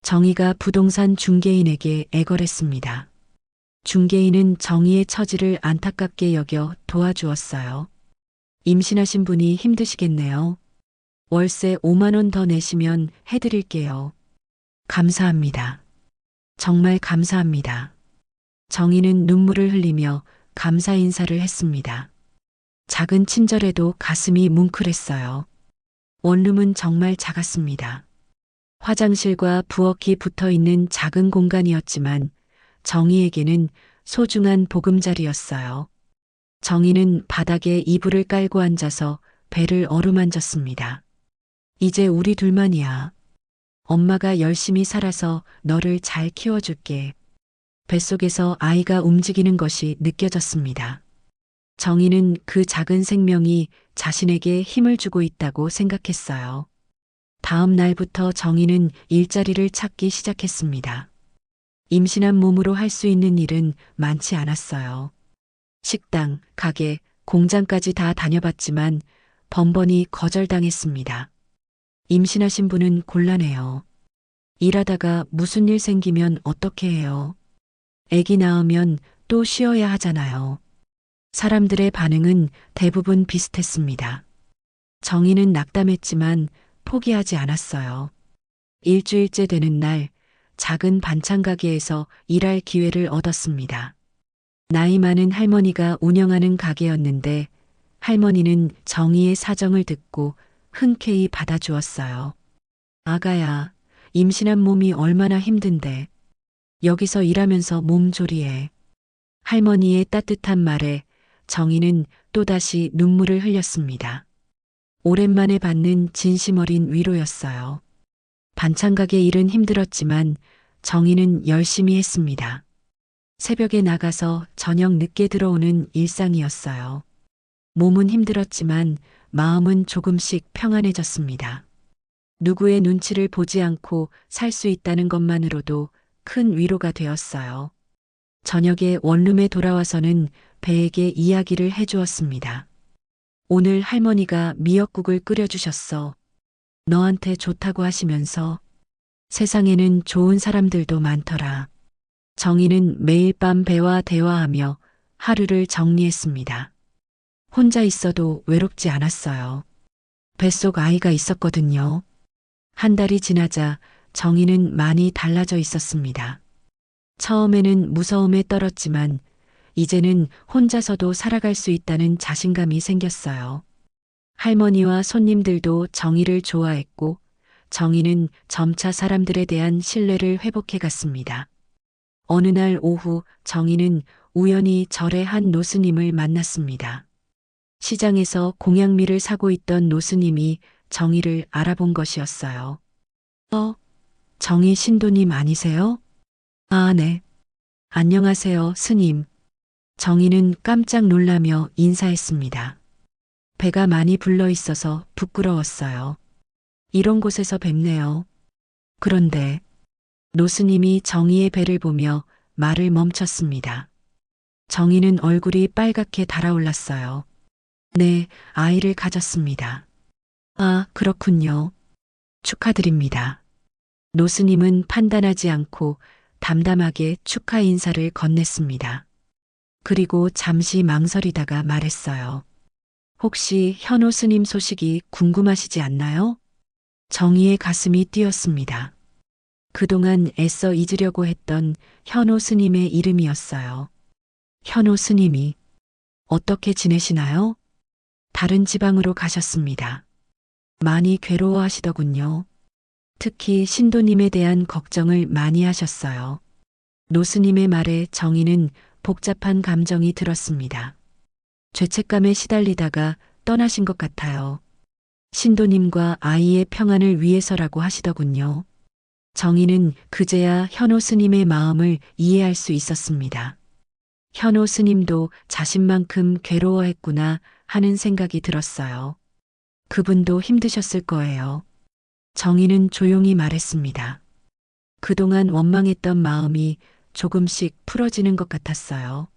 정희가 부동산 중개인에게 애걸했습니다. 중개인은 정희의 처지를 안타깝게 여겨 도와주었어요. 임신하신 분이 힘드시겠네요. 월세 5만 원 더 내시면 해드릴게요. 감사합니다. 정말 감사합니다. 정희는 눈물을 흘리며 감사 인사를 했습니다. 작은 친절에도 가슴이 뭉클했어요. 원룸은 정말 작았습니다. 화장실과 부엌이 붙어 있는 작은 공간이었지만 정희에게는 소중한 보금자리였어요. 정희는 바닥에 이불을 깔고 앉아서 배를 어루만졌습니다. 이제 우리 둘만이야. 엄마가 열심히 살아서 너를 잘 키워줄게. 뱃속에서 아이가 움직이는 것이 느껴졌습니다. 정희는 그 작은 생명이 자신에게 힘을 주고 있다고 생각했어요. 다음 날부터 정희는 일자리를 찾기 시작했습니다. 임신한 몸으로 할 수 있는 일은 많지 않았어요. 식당, 가게, 공장까지 다 다녀봤지만 번번이 거절당했습니다. 임신하신 분은 곤란해요. 일하다가 무슨 일 생기면 어떻게 해요? 아기 낳으면 또 쉬어야 하잖아요. 사람들의 반응은 대부분 비슷했습니다. 정희는 낙담했지만 포기하지 않았어요. 일주일째 되는 날, 작은 반찬 가게에서 일할 기회를 얻었습니다. 나이 많은 할머니가 운영하는 가게였는데 할머니는 정희의 사정을 듣고 흔쾌히 받아주었어요. 아가야, 임신한 몸이 얼마나 힘든데 여기서 일하면서 몸조리해. 할머니의 따뜻한 말에 정희는 또다시 눈물을 흘렸습니다. 오랜만에 받는 진심 어린 위로였어요. 반찬 가게 일은 힘들었지만 정희는 열심히 했습니다. 새벽에 나가서 저녁 늦게 들어오는 일상이었어요. 몸은 힘들었지만 마음은 조금씩 평안해졌습니다. 누구의 눈치를 보지 않고 살 수 있다는 것만으로도 큰 위로가 되었어요. 저녁에 원룸에 돌아와서는 배에게 이야기를 해주었습니다. 오늘 할머니가 미역국을 끓여주셨어. 너한테 좋다고 하시면서. 세상에는 좋은 사람들도 많더라. 정희는 매일 밤 배와 대화하며 하루를 정리했습니다. 혼자 있어도 외롭지 않았어요. 뱃속 아이가 있었거든요. 한 달이 지나자 정희는 많이 달라져 있었습니다. 처음에는 무서움에 떨었지만 이제는 혼자서도 살아갈 수 있다는 자신감이 생겼어요. 할머니와 손님들도 정희를 좋아했고 정희는 점차 사람들에 대한 신뢰를 회복해 갔습니다. 어느 날 오후 정희는 우연히 절의 한 노스님을 만났습니다. 시장에서 공양미를 사고 있던 노스님이 정희를 알아본 것이었어요. 정희 신도님 아니세요? 아, 네. 안녕하세요, 스님. 정희는 깜짝 놀라며 인사했습니다. 배가 많이 불러 있어서 부끄러웠어요. 이런 곳에서 뵙네요. 그런데 노스님이 정희의 배를 보며 말을 멈췄습니다. 정희는 얼굴이 빨갛게 달아올랐어요. 네, 아이를 가졌습니다. 아, 그렇군요. 축하드립니다. 노스님은 판단하지 않고 담담하게 축하 인사를 건넸습니다. 그리고 잠시 망설이다가 말했어요. 혹시 현호 스님 소식이 궁금하시지 않나요? 정희의 가슴이 뛰었습니다. 그동안 애써 잊으려고 했던 현호 스님의 이름이었어요. 현호 스님이 어떻게 지내시나요? 다른 지방으로 가셨습니다. 많이 괴로워하시더군요. 특히 신도님에 대한 걱정을 많이 하셨어요. 노스님의 말에 정희는 복잡한 감정이 들었습니다. 죄책감에 시달리다가 떠나신 것 같아요. 신도님과 아이의 평안을 위해서라고 하시더군요. 정희는 그제야 현호 스님의 마음을 이해할 수 있었습니다. 현호 스님도 자신만큼 괴로워했구나 하는 생각이 들었어요. 그분도 힘드셨을 거예요. 정희는 조용히 말했습니다. 그동안 원망했던 마음이 조금씩 풀어지는 것 같았어요.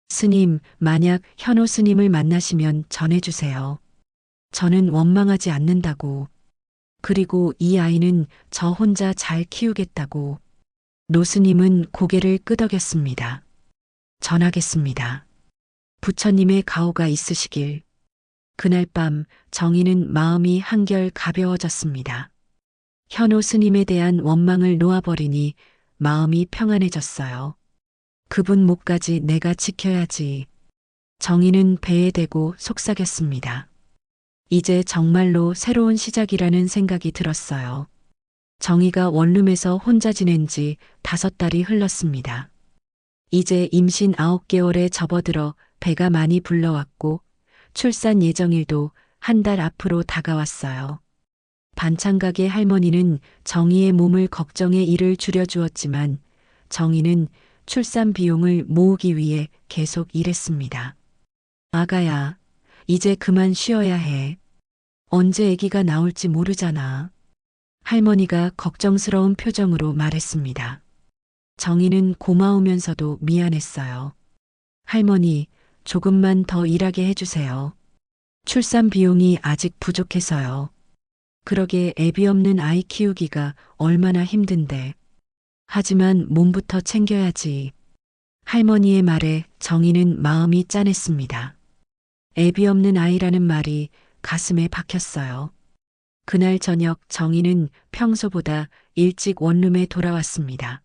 스님, 만약 현호 스님을 만나시면 전해주세요. 저는 원망하지 않는다고. 그리고 이 아이는 저 혼자 잘 키우겠다고. 노스님은 고개를 끄덕였습니다. 전하겠습니다. 부처님의 가호가 있으시길. 그날 밤 정희는 마음이 한결 가벼워졌습니다. 현호 스님에 대한 원망을 놓아버리니 마음이 평안해졌어요. 그분 목까지 내가 지켜야지. 정희는 배에 대고 속삭였습니다. 이제 정말로 새로운 시작이라는 생각이 들었어요. 정희가 원룸에서 혼자 지낸 지 5달이 흘렀습니다. 이제 임신 9개월에 접어들어 배가 많이 불러왔고 출산 예정일도 한 달 앞으로 다가왔어요. 반찬가게 할머니는 정희의 몸을 걱정해 일을 줄여주었지만 정희는 출산 비용을 모으기 위해 계속 일했습니다. 아가야, 이제 그만 쉬어야 해. 언제 아기가 나올지 모르잖아. 할머니가 걱정스러운 표정으로 말했습니다. 정희는 고마우면서도 미안했어요. 할머니, 조금만 더 일하게 해주세요. 출산 비용이 아직 부족해서요. 그러게 애비 없는 아이 키우기가 얼마나 힘든데. 하지만 몸부터 챙겨야지. 할머니의 말에 정희는 마음이 짠했습니다. 애비 없는 아이라는 말이 가슴에 박혔어요. 그날 저녁 정희는 평소보다 일찍 원룸에 돌아왔습니다.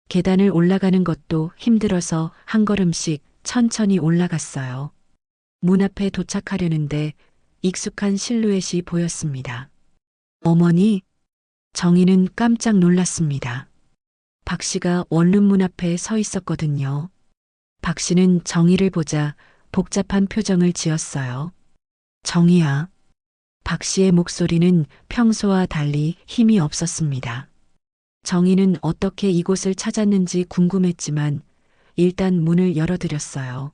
계단을 올라가는 것도 힘들어서 한 걸음씩 천천히 올라갔어요. 문 앞에 도착하려는데 익숙한 실루엣이 보였습니다. 어머니? 정희는 깜짝 놀랐습니다. 박 씨가 원룸 문 앞에 서 있었거든요. 박 씨는 정희를 보자 복잡한 표정을 지었어요. 정희야. 박 씨의 목소리는 평소와 달리 힘이 없었습니다. 정희는 어떻게 이곳을 찾았는지 궁금했지만 일단 문을 열어드렸어요.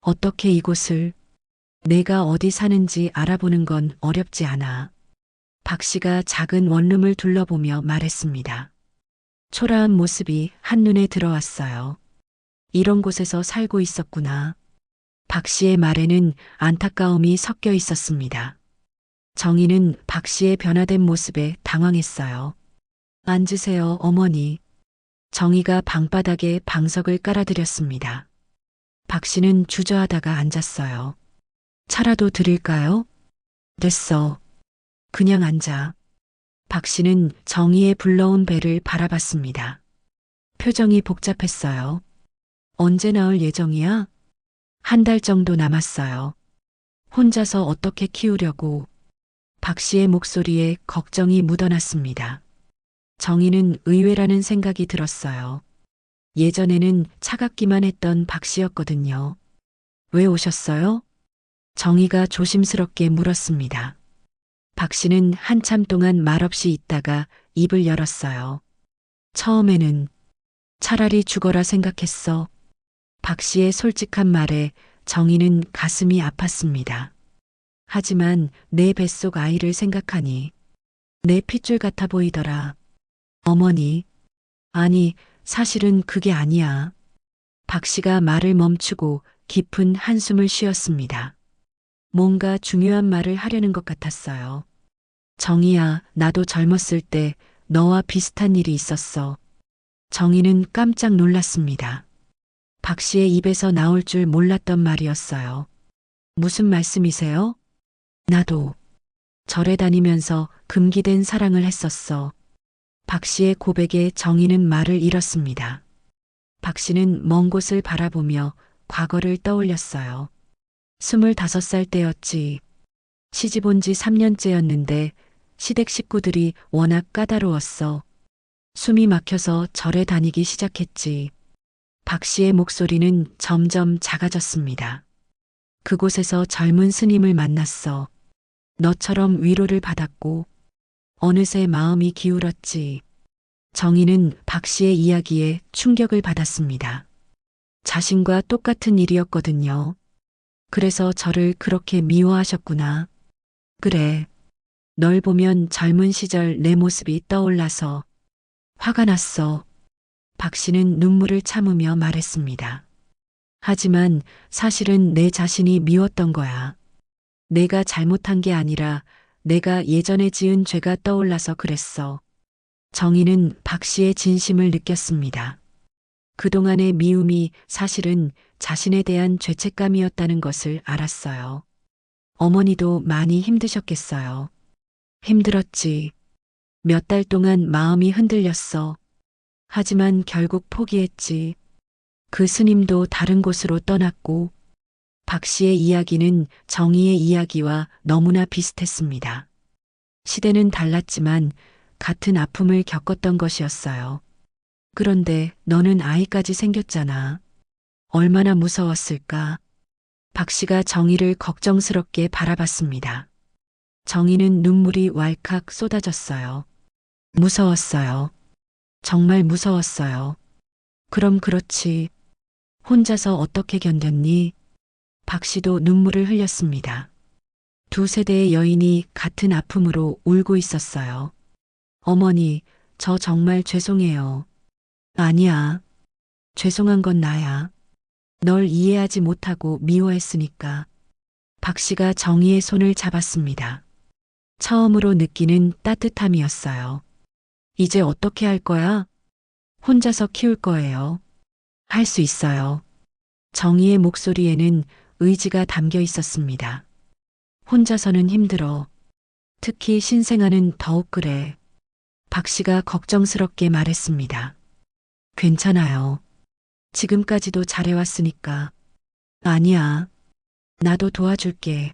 어떻게 이곳을? 내가 어디 사는지 알아보는 건 어렵지 않아. 박 씨가 작은 원룸을 둘러보며 말했습니다. 초라한 모습이 한눈에 들어왔어요. 이런 곳에서 살고 있었구나. 박 씨의 말에는 안타까움이 섞여 있었습니다. 정희는 박 씨의 변화된 모습에 당황했어요. 앉으세요, 어머니. 정희가 방바닥에 방석을 깔아드렸습니다. 박 씨는 주저하다가 앉았어요. 차라도 드릴까요? 됐어. 그냥 앉아. 박 씨는 정희의 불러온 배를 바라봤습니다. 표정이 복잡했어요. 언제 나올 예정이야? 한 달 정도 남았어요. 혼자서 어떻게 키우려고. 박 씨의 목소리에 걱정이 묻어났습니다. 정희는 의외라는 생각이 들었어요. 예전에는 차갑기만 했던 박 씨였거든요. 왜 오셨어요? 정희가 조심스럽게 물었습니다. 박 씨는 한참 동안 말없이 있다가 입을 열었어요. 처음에는 차라리 죽어라 생각했어. 박 씨의 솔직한 말에 정희는 가슴이 아팠습니다. 하지만 내 뱃속 아이를 생각하니 내 핏줄 같아 보이더라. 어머니, 아니, 사실은 그게 아니야. 박 씨가 말을 멈추고 깊은 한숨을 쉬었습니다. 뭔가 중요한 말을 하려는 것 같았어요. 정희야, 나도 젊었을 때 너와 비슷한 일이 있었어. 정희는 깜짝 놀랐습니다. 박 씨의 입에서 나올 줄 몰랐던 말이었어요. 무슨 말씀이세요? 나도 절에 다니면서 금기된 사랑을 했었어. 박 씨의 고백에 정희는 말을 잃었습니다. 박 씨는 먼 곳을 바라보며 과거를 떠올렸어요. 25살 때였지. 시집 온 지 3년째였는데 시댁 식구들이 워낙 까다로웠어. 숨이 막혀서 절에 다니기 시작했지. 박 씨의 목소리는 점점 작아졌습니다. 그곳에서 젊은 스님을 만났어. 너처럼 위로를 받았고 어느새 마음이 기울었지. 정희는 박 씨의 이야기에 충격을 받았습니다. 자신과 똑같은 일이었거든요. 그래서 저를 그렇게 미워하셨구나. 그래. 널 보면 젊은 시절 내 모습이 떠올라서 화가 났어. 박 씨는 눈물을 참으며 말했습니다. 하지만 사실은 내 자신이 미웠던 거야. 내가 잘못한 게 아니라 내가 예전에 지은 죄가 떠올라서 그랬어. 정희는 박 씨의 진심을 느꼈습니다. 그동안의 미움이 사실은 자신에 대한 죄책감이었다는 것을 알았어요. 어머니도 많이 힘드셨겠어요. 힘들었지. 몇 달 동안 마음이 흔들렸어. 하지만 결국 포기했지. 그 스님도 다른 곳으로 떠났고 박 씨의 이야기는 정희의 이야기와 너무나 비슷했습니다. 시대는 달랐지만 같은 아픔을 겪었던 것이었어요. 그런데 너는 아이까지 생겼잖아. 얼마나 무서웠을까? 박 씨가 정희를 걱정스럽게 바라봤습니다. 정희는 눈물이 왈칵 쏟아졌어요. 무서웠어요. 정말 무서웠어요. 그럼 그렇지. 혼자서 어떻게 견뎠니? 박 씨도 눈물을 흘렸습니다. 두 세대의 여인이 같은 아픔으로 울고 있었어요. 어머니, 저 정말 죄송해요. 아니야. 죄송한 건 나야. 널 이해하지 못하고 미워했으니까. 박 씨가 정희의 손을 잡았습니다. 처음으로 느끼는 따뜻함이었어요. 이제 어떻게 할 거야? 혼자서 키울 거예요. 할 수 있어요. 정희의 목소리에는 의지가 담겨 있었습니다. 혼자서는 힘들어. 특히 신생아는 더욱 그래. 박 씨가 걱정스럽게 말했습니다. 괜찮아요. 지금까지도 잘해왔으니까. 아니야. 나도 도와줄게.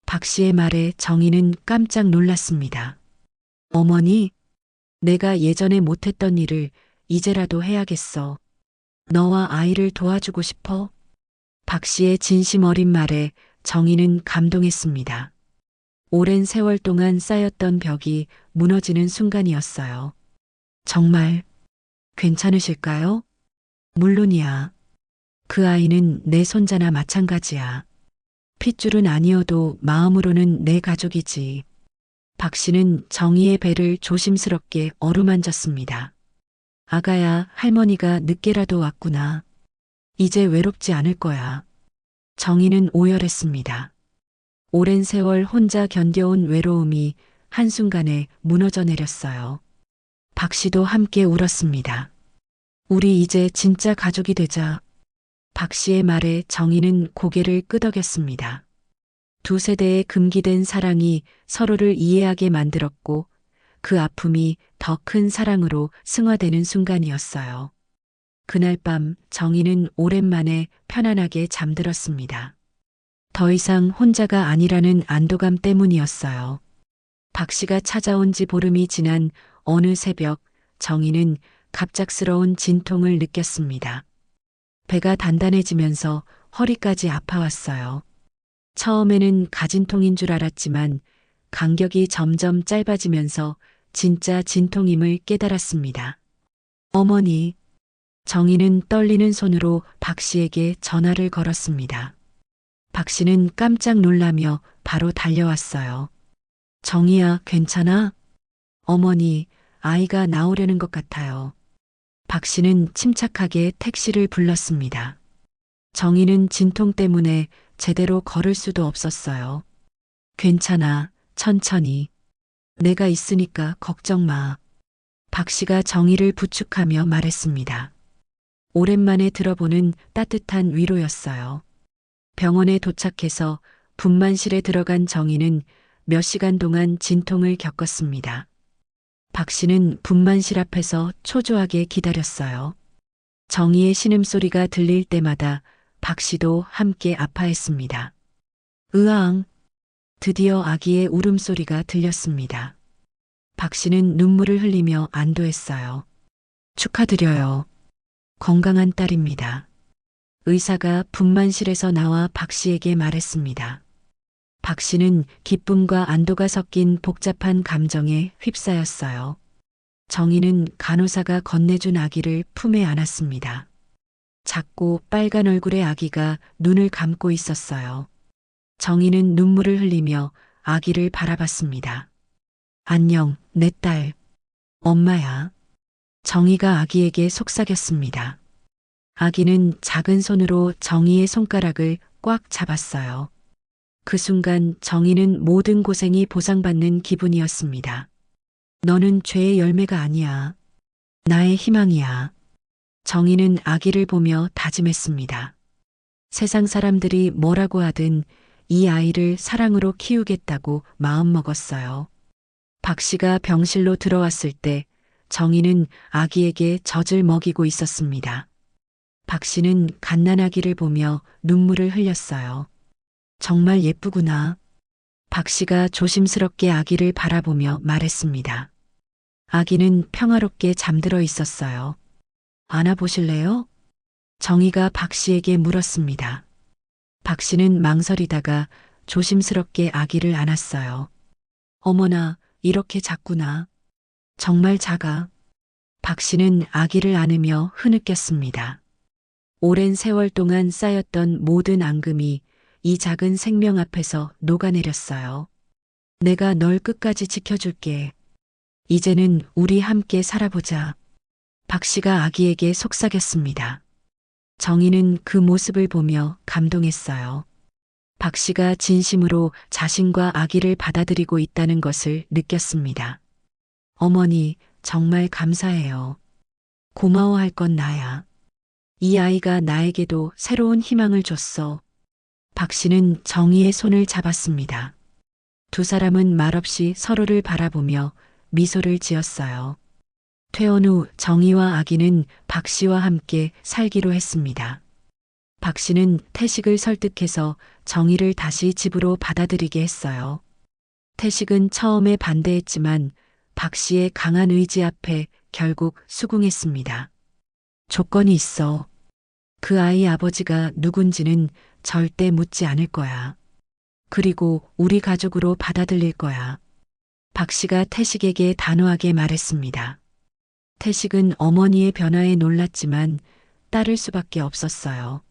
박 씨의 말에 정희는 깜짝 놀랐습니다. 어머니, 내가 예전에 못했던 일을 이제라도 해야겠어. 너와 아이를 도와주고 싶어? 박 씨의 진심 어린 말에 정희는 감동했습니다. 오랜 세월 동안 쌓였던 벽이 무너지는 순간이었어요. 정말 괜찮으실까요? 물론이야. 그 아이는 내 손자나 마찬가지야. 핏줄은 아니어도 마음으로는 내 가족이지. 박 씨는 정희의 배를 조심스럽게 어루만졌습니다. 아가야, 할머니가 늦게라도 왔구나. 이제 외롭지 않을 거야. 정희는 오열했습니다. 오랜 세월 혼자 견뎌온 외로움이 한순간에 무너져 내렸어요. 박 씨도 함께 울었습니다. 우리 이제 진짜 가족이 되자. 박 씨의 말에 정희는 고개를 끄덕였습니다. 두 세대의 금기된 사랑이 서로를 이해하게 만들었고 그 아픔이 더 큰 사랑으로 승화되는 순간이었어요. 그날 밤 정희는 오랜만에 편안하게 잠들었습니다. 더 이상 혼자가 아니라는 안도감 때문이었어요. 박 씨가 찾아온 지 보름이 지난 어느 새벽 정희는 갑작스러운 진통을 느꼈습니다. 배가 단단해지면서 허리까지 아파왔어요. 처음에는 가진통인 줄 알았지만 간격이 점점 짧아지면서 진짜 진통임을 깨달았습니다. 어머니, 정희는 떨리는 손으로 박 씨에게 전화를 걸었습니다. 박 씨는 깜짝 놀라며 바로 달려왔어요. 정희야, 괜찮아? 어머니, 아이가 나오려는 것 같아요. 박 씨는 침착하게 택시를 불렀습니다. 정희는 진통 때문에 제대로 걸을 수도 없었어요. 괜찮아, 천천히. 내가 있으니까 걱정 마. 박 씨가 정희를 부축하며 말했습니다. 오랜만에 들어보는 따뜻한 위로였어요. 병원에 도착해서 분만실에 들어간 정희는 몇 시간 동안 진통을 겪었습니다. 박 씨는 분만실 앞에서 초조하게 기다렸어요. 정희의 신음소리가 들릴 때마다 박 씨도 함께 아파했습니다. 으앙! 드디어 아기의 울음소리가 들렸습니다. 박 씨는 눈물을 흘리며 안도했어요. 축하드려요. 건강한 딸입니다. 의사가 분만실에서 나와 박 씨에게 말했습니다. 박 씨는 기쁨과 안도가 섞인 복잡한 감정에 휩싸였어요. 정희는 간호사가 건네준 아기를 품에 안았습니다. 작고 빨간 얼굴의 아기가 눈을 감고 있었어요. 정희는 눈물을 흘리며 아기를 바라봤습니다. 안녕, 내 딸. 엄마야. 정희가 아기에게 속삭였습니다. 아기는 작은 손으로 정희의 손가락을 꽉 잡았어요. 그 순간 정희는 모든 고생이 보상받는 기분이었습니다. 너는 죄의 열매가 아니야. 나의 희망이야. 정희는 아기를 보며 다짐했습니다. 세상 사람들이 뭐라고 하든 이 아이를 사랑으로 키우겠다고 마음먹었어요. 박 씨가 병실로 들어왔을 때 정희는 아기에게 젖을 먹이고 있었습니다. 박 씨는 갓난아기를 보며 눈물을 흘렸어요. 정말 예쁘구나. 박 씨가 조심스럽게 아기를 바라보며 말했습니다. 아기는 평화롭게 잠들어 있었어요. 안아보실래요? 정희가 박 씨에게 물었습니다. 박 씨는 망설이다가 조심스럽게 아기를 안았어요. 어머나, 이렇게 작구나. 정말 작아. 박 씨는 아기를 안으며 흐느꼈습니다. 오랜 세월 동안 쌓였던 모든 앙금이 이 작은 생명 앞에서 녹아내렸어요. 내가 널 끝까지 지켜줄게. 이제는 우리 함께 살아보자. 박 씨가 아기에게 속삭였습니다. 정희는 그 모습을 보며 감동했어요. 박 씨가 진심으로 자신과 아기를 받아들이고 있다는 것을 느꼈습니다. 어머니, 정말 감사해요. 고마워할 건 나야. 이 아이가 나에게도 새로운 희망을 줬어. 박 씨는 정희의 손을 잡았습니다. 두 사람은 말없이 서로를 바라보며 미소를 지었어요. 퇴원 후 정희와 아기는 박 씨와 함께 살기로 했습니다. 박 씨는 태식을 설득해서 정희를 다시 집으로 받아들이게 했어요. 태식은 처음에 반대했지만 박 씨의 강한 의지 앞에 결국 수긍했습니다. 조건이 있어. 그 아이 아버지가 누군지는 절대 묻지 않을 거야. 그리고 우리 가족으로 받아들일 거야. 박 씨가 태식에게 단호하게 말했습니다. 태식은 어머니의 변화에 놀랐지만 따를 수밖에 없었어요.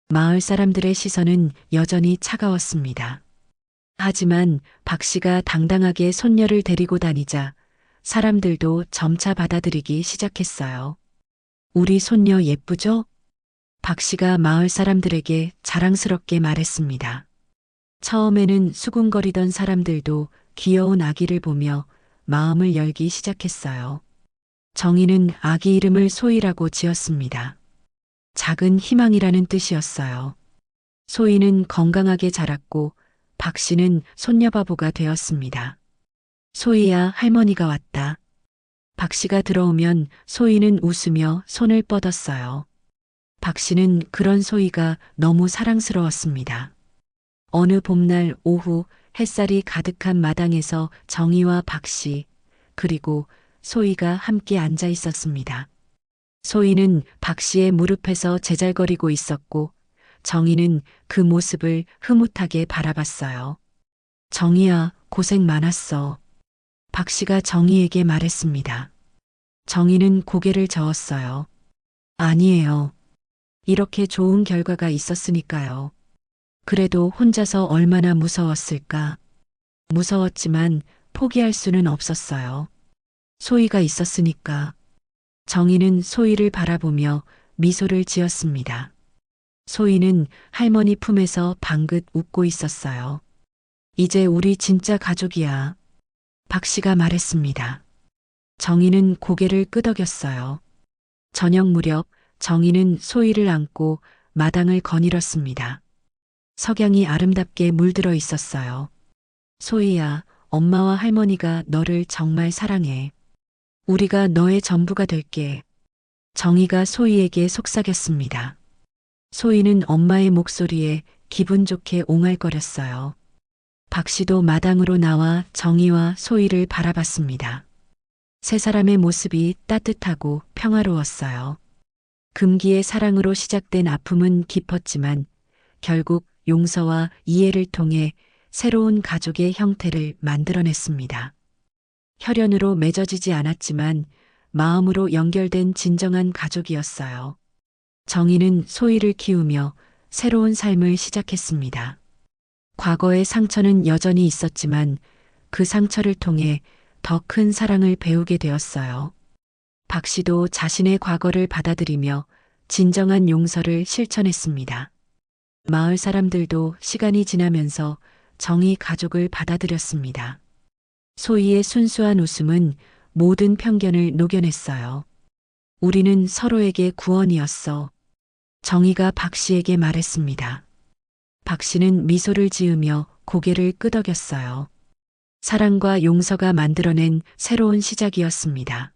마을 사람들의 시선은 여전히 차가웠습니다. 하지만 박 씨가 당당하게 손녀를 데리고 다니자 사람들도 점차 받아들이기 시작했어요. 우리 손녀 예쁘죠? 박 씨가 마을 사람들에게 자랑스럽게 말했습니다. 처음에는 수군거리던 사람들도 귀여운 아기를 보며 마음을 열기 시작했어요. 정희는 아기 이름을 소희라고 지었습니다. 작은 희망이라는 뜻이었어요. 소희는 건강하게 자랐고 박 씨는 손녀바보가 되었습니다. 소희야, 할머니가 왔다. 박 씨가 들어오면 소희는 웃으며 손을 뻗었어요. 박 씨는 그런 소희가 너무 사랑스러웠습니다. 어느 봄날 오후 햇살이 가득한 마당에서 정희와 박 씨, 그리고 소희가 함께 앉아 있었습니다. 소희는 박 씨의 무릎에서 제잘거리고 있었고 정희는 그 모습을 흐뭇하게 바라봤어요. 정희야, 고생 많았어. 박 씨가 정희에게 말했습니다. 정희는 고개를 저었어요. 아니에요. 이렇게 좋은 결과가 있었으니까요. 그래도 혼자서 얼마나 무서웠을까. 무서웠지만 포기할 수는 없었어요. 소희가 있었으니까. 정희는 소희를 바라보며 미소를 지었습니다. 소희는 할머니 품에서 방긋 웃고 있었어요. 이제 우리 진짜 가족이야. 박 씨가 말했습니다. 정희는 고개를 끄덕였어요. 저녁 무렵 정희는 소희를 안고 마당을 거닐었습니다. 석양이 아름답게 물들어 있었어요. 소희야, 엄마와 할머니가 너를 정말 사랑해. 우리가 너의 전부가 될게. 정희가 소희에게 속삭였습니다. 소희는 엄마의 목소리에 기분 좋게 옹알거렸어요. 박 씨도 마당으로 나와 정희와 소희를 바라봤습니다. 세 사람의 모습이 따뜻하고 평화로웠어요. 금기의 사랑으로 시작된 아픔은 깊었지만 결국 용서와 이해를 통해 새로운 가족의 형태를 만들어냈습니다. 혈연으로 맺어지지 않았지만 마음으로 연결된 진정한 가족이었어요. 정희는 소희를 키우며 새로운 삶을 시작했습니다. 과거의 상처는 여전히 있었지만 그 상처를 통해 더 큰 사랑을 배우게 되었어요. 박 씨도 자신의 과거를 받아들이며 진정한 용서를 실천했습니다. 마을 사람들도 시간이 지나면서 정희 가족을 받아들였습니다. 소희의 순수한 웃음은 모든 편견을 녹여냈어요. 우리는 서로에게 구원이었어. 정희가 박 씨에게 말했습니다. 박 씨는 미소를 지으며 고개를 끄덕였어요. 사랑과 용서가 만들어낸 새로운 시작이었습니다.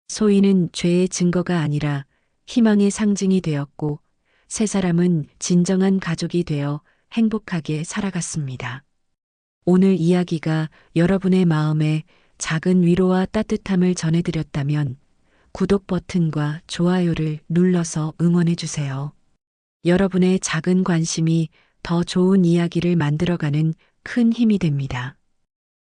소희는 죄의 증거가 아니라 희망의 상징이 되었고 세 사람은 진정한 가족이 되어 행복하게 살아갔습니다. 오늘 이야기가 여러분의 마음에 작은 위로와 따뜻함을 전해드렸다면 구독 버튼과 좋아요를 눌러서 응원해 주세요. 여러분의 작은 관심이 더 좋은 이야기를 만들어가는 큰 힘이 됩니다.